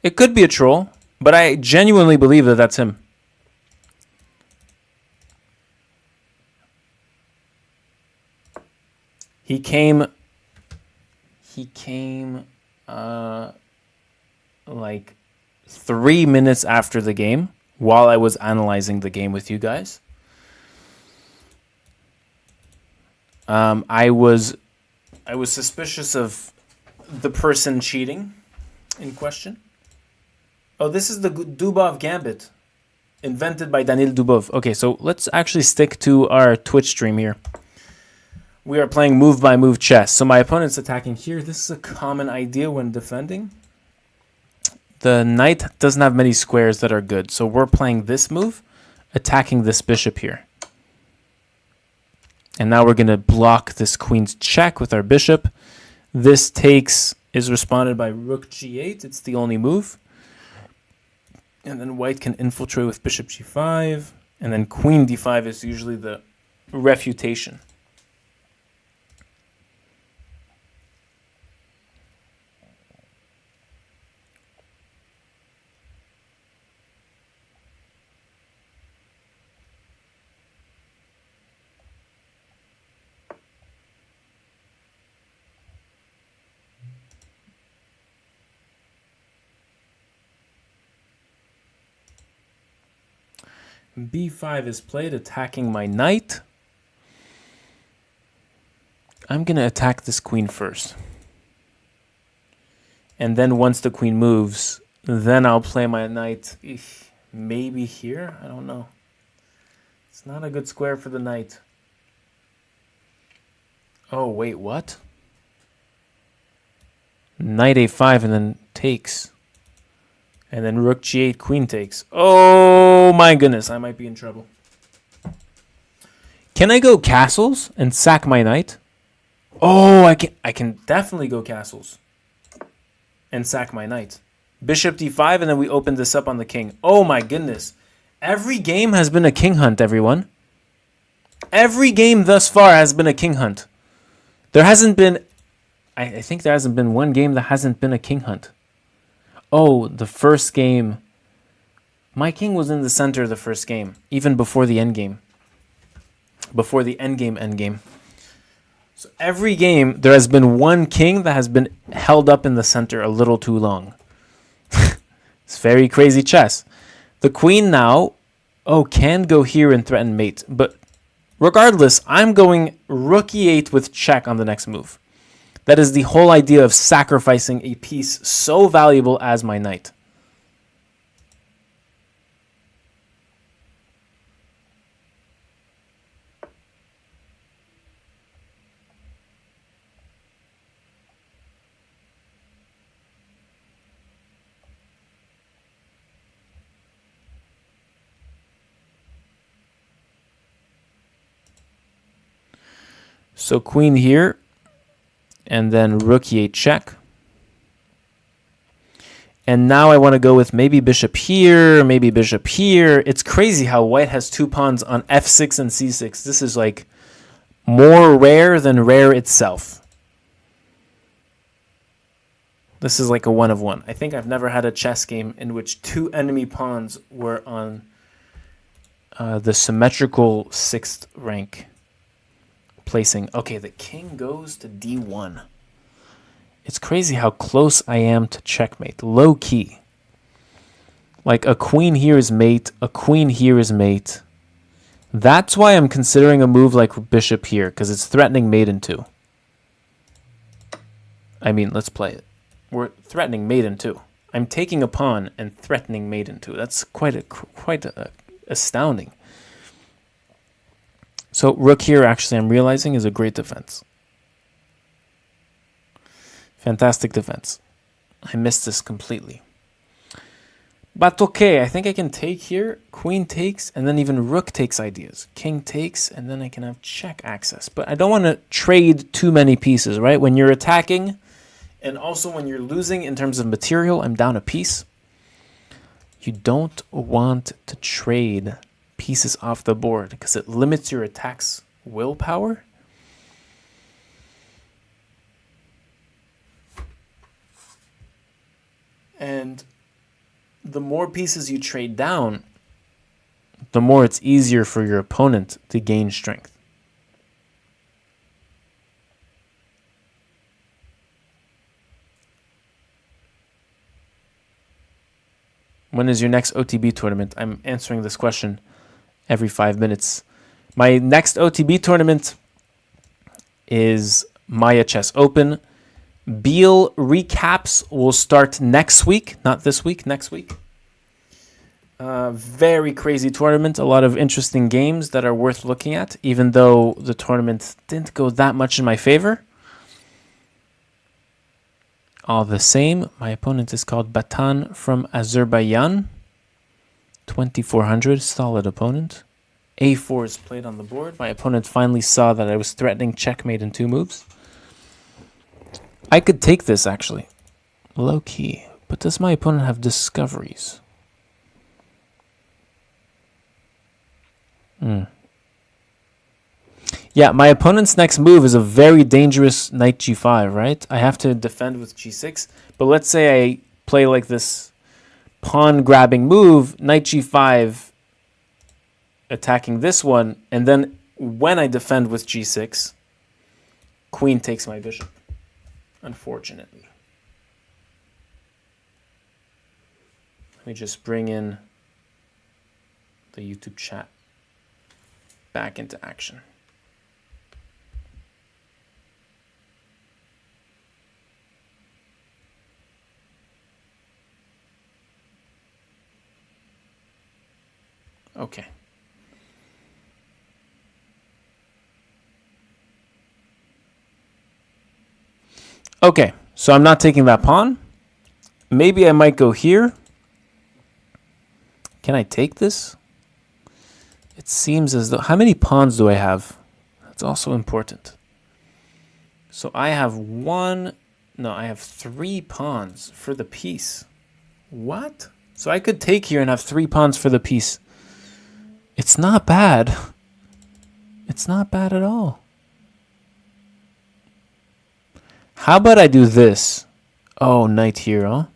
It could be a troll, but I genuinely believe that that's him. He came like 3 minutes after the game while I was analyzing the game with you guys. I was suspicious of the person cheating in question. Oh, this is the Dubov Gambit invented by Danil Dubov. Okay, so let's actually stick to our Twitch stream here. We are playing move-by-move chess. So my opponent's attacking here. This is a common idea when defending. The knight doesn't have many squares that are good. So we're playing this move, attacking this bishop here. And now we're going to block this queen's check with our bishop. This takes is responded by rook g8. It's the only move. And then white can infiltrate with bishop g5. And then queen d5 is usually the refutation. b5 is played, attacking my knight. I'm going to attack this queen first. And then once the queen moves, then I'll play my knight. Maybe here? I don't know. It's not a good square for the knight. Oh, wait, what? Knight a5 and then takes. And then rook g8, queen takes. Oh my goodness, I might be in trouble. Can I go castles and sack my knight? Oh, I can definitely go castles and sack my knight. Bishop d5, and then we open this up on the king. Oh my goodness. Every game has been a king hunt, everyone. Every game thus far has been a king hunt. There hasn't been... I think there hasn't been one game that hasn't been a king hunt. Oh, the first game. My king was in the center of the first game, even before the endgame. Before the endgame. So every game, there has been one king that has been held up in the center a little too long. It's very crazy chess. The queen now, can go here and threaten mate. But regardless, I'm going rook e8 with check on the next move. That is the whole idea of sacrificing a piece so valuable as my knight. So queen here. And then rook e8 check. And now I want to go with maybe bishop here, maybe bishop here. It's crazy how white has two pawns on f6 and c6. This is like more rare than rare itself. This is like a 1 of 1. I think I've never had a chess game in which two enemy pawns were on the symmetrical 6th rank placing. Okay, the king goes to d1. It's crazy how close I am to checkmate. Low key. Like a queen here is mate, a queen here is mate. That's why I'm considering a move like bishop here, because it's threatening mate in 2. I mean, let's play it. We're threatening mate in 2. I'm taking a pawn and threatening mate in 2. That's quite astounding. So rook here, actually, I'm realizing, is a great defense. Fantastic defense. I missed this completely. But okay, I think I can take here. Queen takes, and then even rook takes ideas. King takes, and then I can have check access. But I don't want to trade too many pieces, right? When you're attacking, and also when you're losing in terms of material, I'm down a piece. You don't want to trade pieces off the board because it limits your attack's willpower. And the more pieces you trade down, the more it's easier for your opponent to gain strength. When is your next OTB tournament? I'm answering this question every 5 minutes. My next OTB tournament is Maya Chess Open. Beal recaps will start next week, not this week, next week. Very crazy tournament, a lot of interesting games that are worth looking at, even though the tournament didn't go that much in my favor. All the same, my opponent is called Batan from Azerbaijan. 2400, solid opponent. A4 is played on the board. My opponent finally saw that I was threatening checkmate in 2 moves. I could take this, actually. Low key. But does my opponent have discoveries? Yeah, my opponent's next move is a very dangerous knight g5, right? I have to defend with g6. But let's say I play like this pawn grabbing move, knight g5, attacking this one, and then when I defend with g6, queen takes my bishop, unfortunately. Let me just bring in the YouTube chat back into action. Okay. Okay, so I'm not taking that pawn. Maybe I might go here. Can I take this? It seems as though... How many pawns do I have? That's also important. So I have one... No, I have 3 pawns for the piece. What? So I could take here and have 3 pawns for the piece. It's not bad. It's not bad at all. How about I do this? Oh, knight here, huh?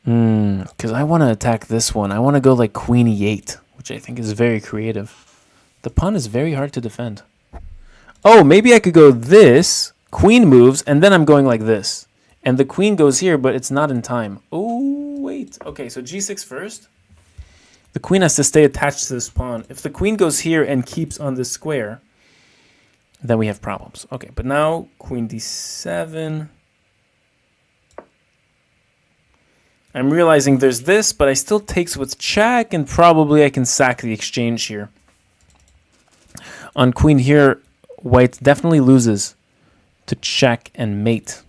Because I want to attack this one. I want to go like queen e8, which I think is very creative. The pawn is very hard to defend. Oh, maybe I could go this. Queen moves, and then I'm going like this. And the queen goes here, but it's not in time. Oh, wait. Okay, so g6 first. The queen has to stay attached to this pawn. If the queen goes here and keeps on this square, then we have problems. Okay, but now queen d7. I'm realizing there's this, but I still takes with check, and probably I can sack the exchange here. On queen here, white definitely loses to check and mate.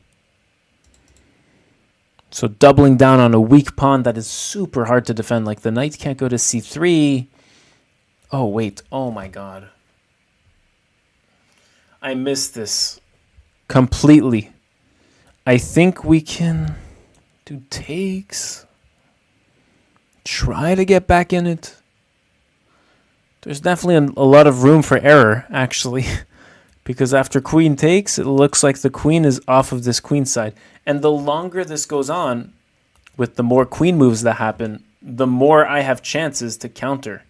So doubling down on a weak pawn that is super hard to defend. Like the knight can't go to c3. Oh, wait. Oh, my God. I missed this completely. I think we can do takes. Try to get back in it. There's definitely a lot of room for error, actually. Because after queen takes, it looks like the queen is off of this queen side. And the longer this goes on, with the more queen moves that happen, the more I have chances to counter.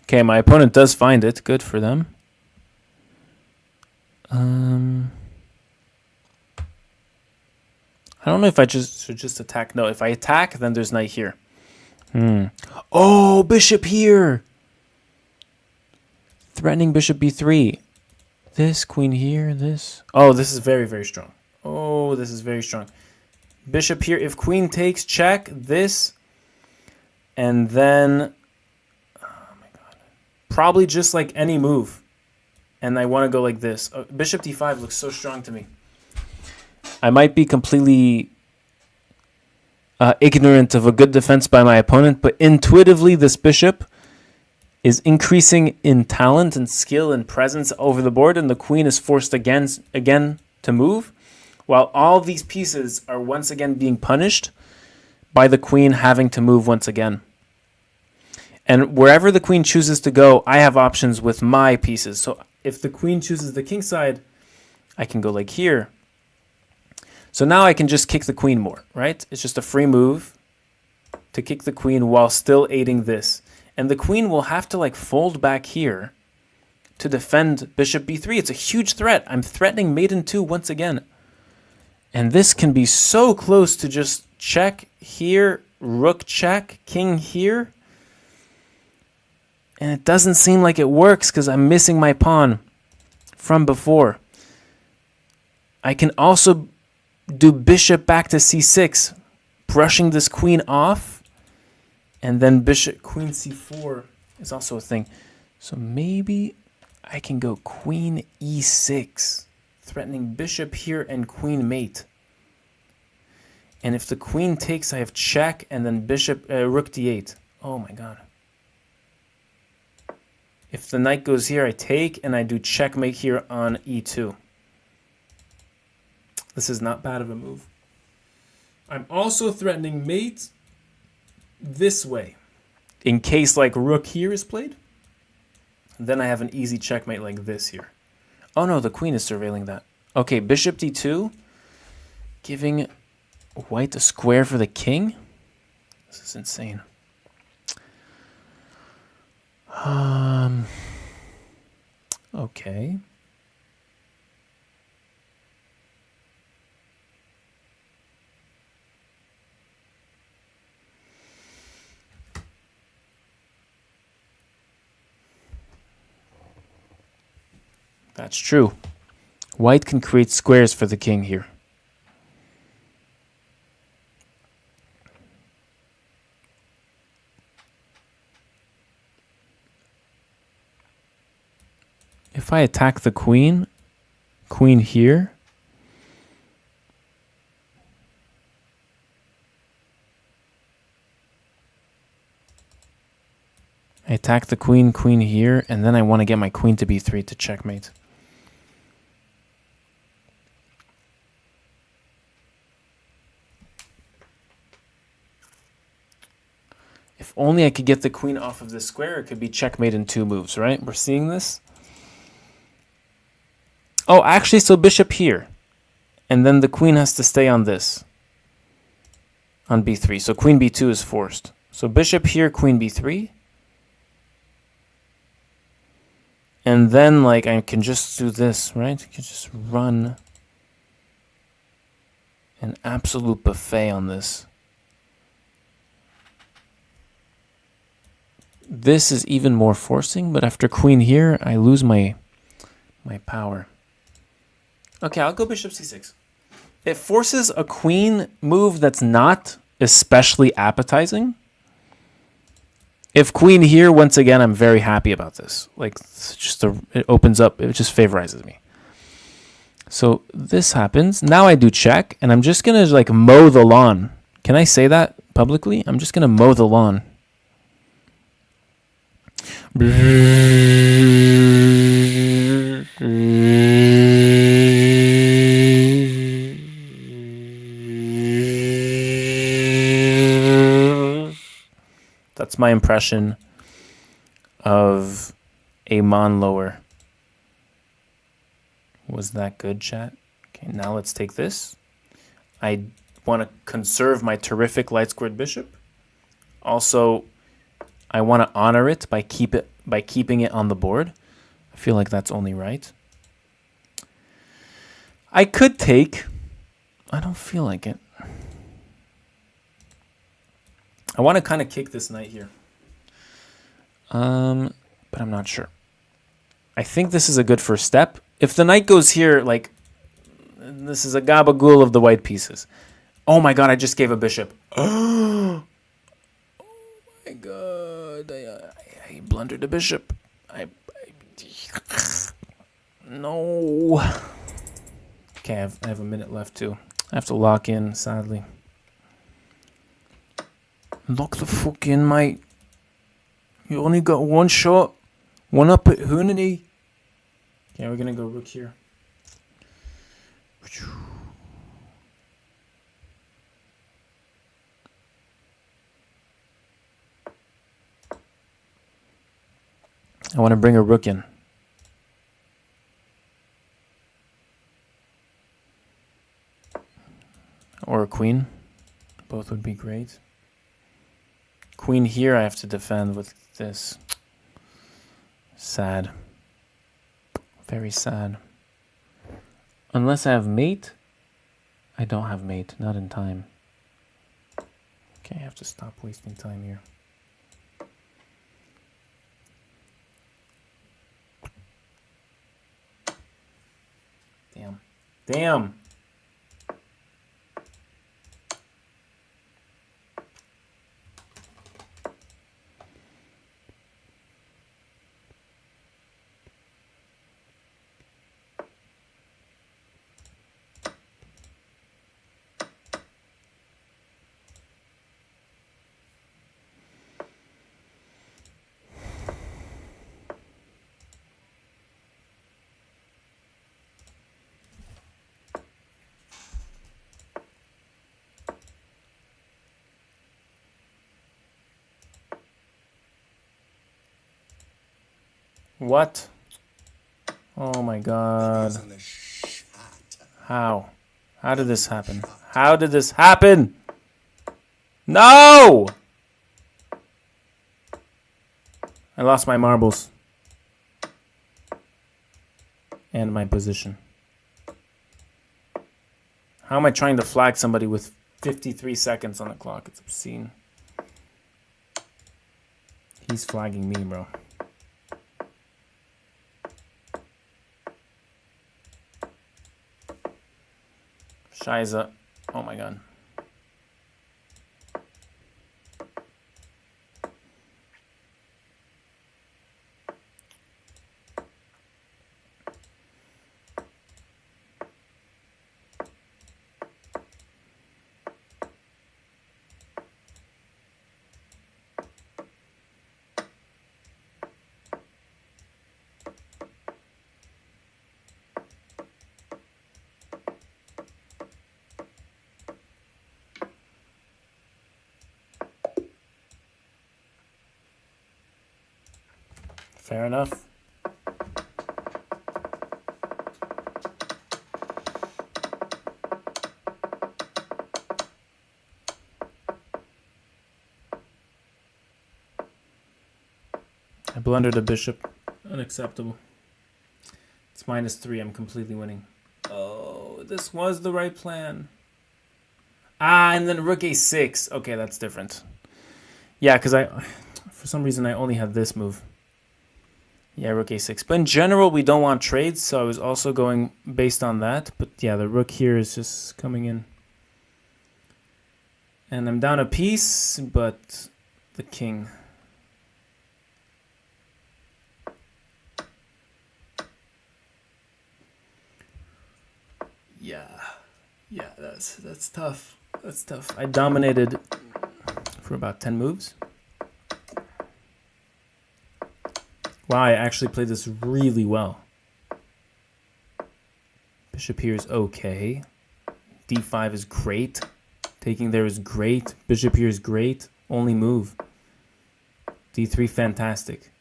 Okay, my opponent does find it. Good for them. I don't know if I should just attack. No, if I attack, then there's knight here. Oh, bishop here. Threatening bishop b3. This, queen here, this. Oh, this is very, very strong. Oh, this is very strong. Bishop here. If queen takes, check. This. And then... probably just like any move. And I want to go like this. Bishop d5 looks so strong to me. I might be completely ignorant of a good defense by my opponent, but intuitively this bishop is increasing in talent and skill and presence over the board, and the queen is forced again to move, while all these pieces are once again being punished by the queen having to move once again. And wherever the queen chooses to go, I have options with my pieces. So if the queen chooses the king side, I can go like here. So now I can just kick the queen more, right? It's just a free move to kick the queen while still aiding this. And the queen will have to like fold back here to defend bishop b3. It's a huge threat. I'm threatening mate in 2 once again. And this can be so close to just check here, rook check, king here. And it doesn't seem like it works because I'm missing my pawn from before. I can also do bishop back to c6, brushing this queen off. And then bishop, queen c4 is also a thing. So maybe I can go queen e6, threatening bishop here and queen mate. And if the queen takes, I have check and then bishop, rook d8. Oh my god. If the knight goes here, I take, and I do checkmate here on e2. This is not bad of a move. I'm also threatening mate this way. In case like rook here is played, then I have an easy checkmate like this here. Oh no, the queen is surveilling that. Okay, bishop d2. giving white a square for the king? This is insane. Okay. That's true. White can create squares for the king here. If I attack the queen, queen here, I attack the queen, queen here, and then I want to get my queen to b3 to checkmate. If only I could get the queen off of this square, it could be checkmate in 2 moves, right? We're seeing this. Oh, actually, so bishop here. And then the queen has to stay on this. On b3. So queen b2 is forced. So bishop here, queen b3. And then, like, I can just do this, right? I can just run an absolute buffet on this. This is even more forcing, but after queen here, I lose my power. Okay, I'll go bishop c6. It forces a queen move that's not especially appetizing. If queen here, once again, I'm very happy about this. Like, it opens up, it just favorizes me. So this happens. Now I do check, and I'm just going to, like, mow the lawn. Can I say that publicly? I'm just going to mow the lawn. That's my impression of a Mon lower. Was that good, chat? Okay, now let's take this. I want to conserve my terrific light squared bishop. Also, I want to honor it by keeping it on the board. I feel like that's only right. I could take. I don't feel like it. I want to kind of kick this knight here. But I'm not sure. I think this is a good first step. If the knight goes here, like, this is a gabagool of the white pieces. Oh my god, I just gave a bishop. Oh my god, I blundered a bishop. No. Okay, I have a minute left too. I have to lock in, sadly. Lock the fuck in, mate. You only got one shot. One opportunity. Okay, we're gonna go rook here. I want to bring a rook in. Or a queen. Both would be great. Queen here I have to defend with this. Sad. Very sad. Unless I have mate. I don't have mate. Not in time. Okay, I have to stop wasting time here. Damn. Damn! What? Oh my god. How? How did this happen? How did this happen? No! I lost my marbles. And my position. How am I trying to flag somebody with 53 seconds on the clock? It's obscene. He's flagging me, bro. Shiza. Oh my god. Fair enough. I blundered a bishop. Unacceptable. It's -3. I'm completely winning. Oh, this was the right plan. Ah, and then rook a6. Okay, that's different. Yeah, because for some reason, I only had this move. Yeah, rook a6. But in general, we don't want trades, so I was also going based on that. But yeah, the rook here is just coming in. And I'm down a piece, but the king. Yeah, that's tough. That's tough. I dominated for about 10 moves. Wow, I actually played this really well. Bishop here is okay. D5 is great. Taking there is great. Bishop here is great. Only move. D3, fantastic.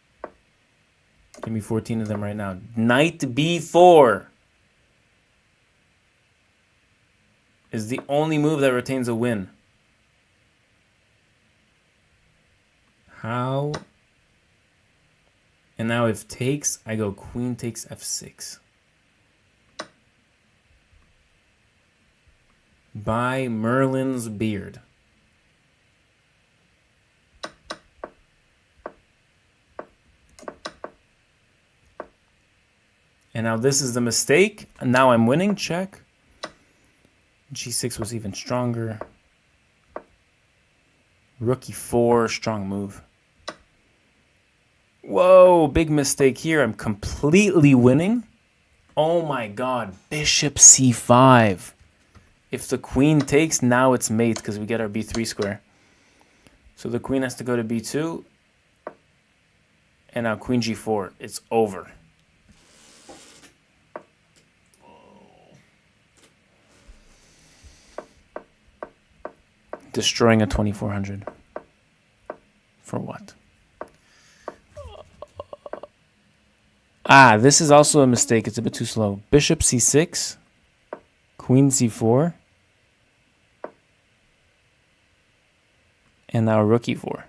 Give me 14 of them right now. Knight B4 is the only move that retains a win. How? And now if takes, I go queen takes f6. By Merlin's beard. And now this is the mistake. And now I'm winning, check. G6 was even stronger. Rook e4, strong move. Whoa, big mistake here. I'm completely winning. Oh my god, bishop c5. If the queen takes, now it's mate because we get our b3 square. So the queen has to go to b2. And now queen g4. It's over. Destroying a 2400. For what? Ah, this is also a mistake. It's a bit too slow. Bishop c6. Queen c4. And now rook e4.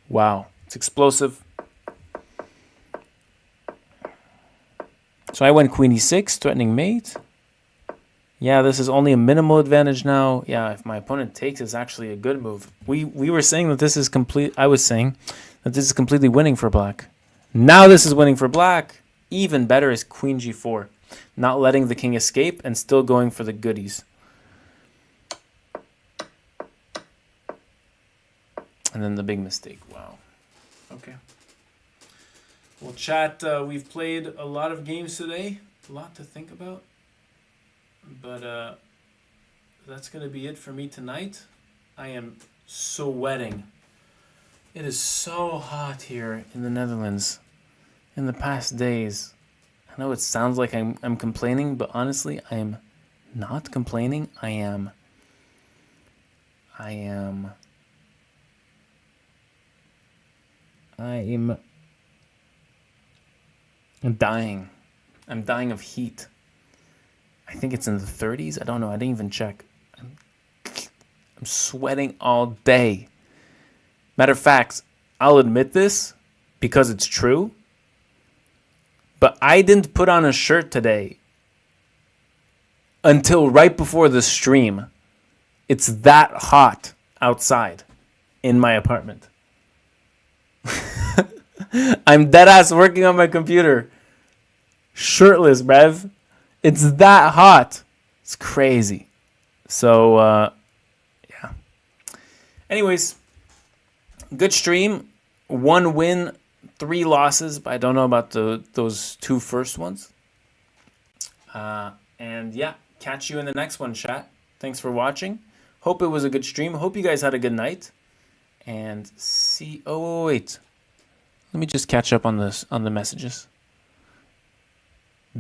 Wow. It's explosive. So I went queen e6, threatening mate. Yeah, this is only a minimal advantage now. Yeah, if my opponent takes, it's actually a good move. We were saying that this is complete. I was saying that this is completely winning for black. Now this is winning for black. Even better is queen g4. Not letting the king escape and still going for the goodies. And then the big mistake. Wow. Okay. Well, chat, we've played a lot of games today. A lot to think about. But that's going to be it for me tonight. I am sweating. It is so hot here in the Netherlands in the past days. I know it sounds like I'm complaining, but honestly, I am not complaining. I am dying. I'm dying of heat. I think it's in the 30s. I don't know. I didn't even check. I'm sweating all day. Matter of fact, I'll admit this because it's true. But I didn't put on a shirt today until right before the stream. It's that hot outside in my apartment. I'm dead ass working on my computer. Shirtless, bruv. It's that hot. It's crazy. So, yeah. Anyways, good stream. 1 win, 3 losses, but I don't know about those 2 first ones. And yeah, catch you in the next one, chat. Thanks for watching. Hope it was a good stream. Hope you guys had a good night. And see. Oh wait, let me just catch up on the messages.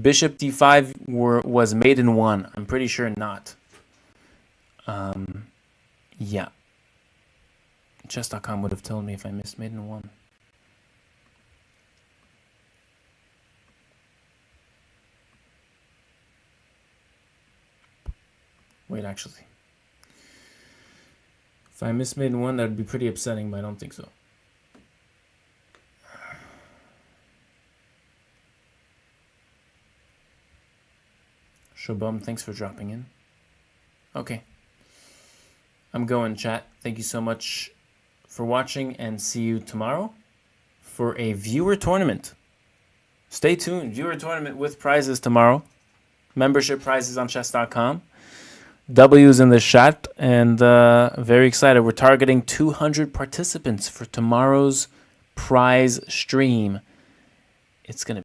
Bishop d5 was made in 1. I'm pretty sure not. Yeah. Chess.com would have told me if I missed made in 1. Wait, actually. If I missed made in 1, that would be pretty upsetting, but I don't think so. Shabum, thanks for dropping in. Okay. I'm going, chat. Thank you so much for watching, and see you tomorrow for a viewer tournament. Stay tuned. Viewer tournament with prizes tomorrow. Membership prizes on chess.com. W's in the chat, and very excited. We're targeting 200 participants for tomorrow's prize stream. It's going to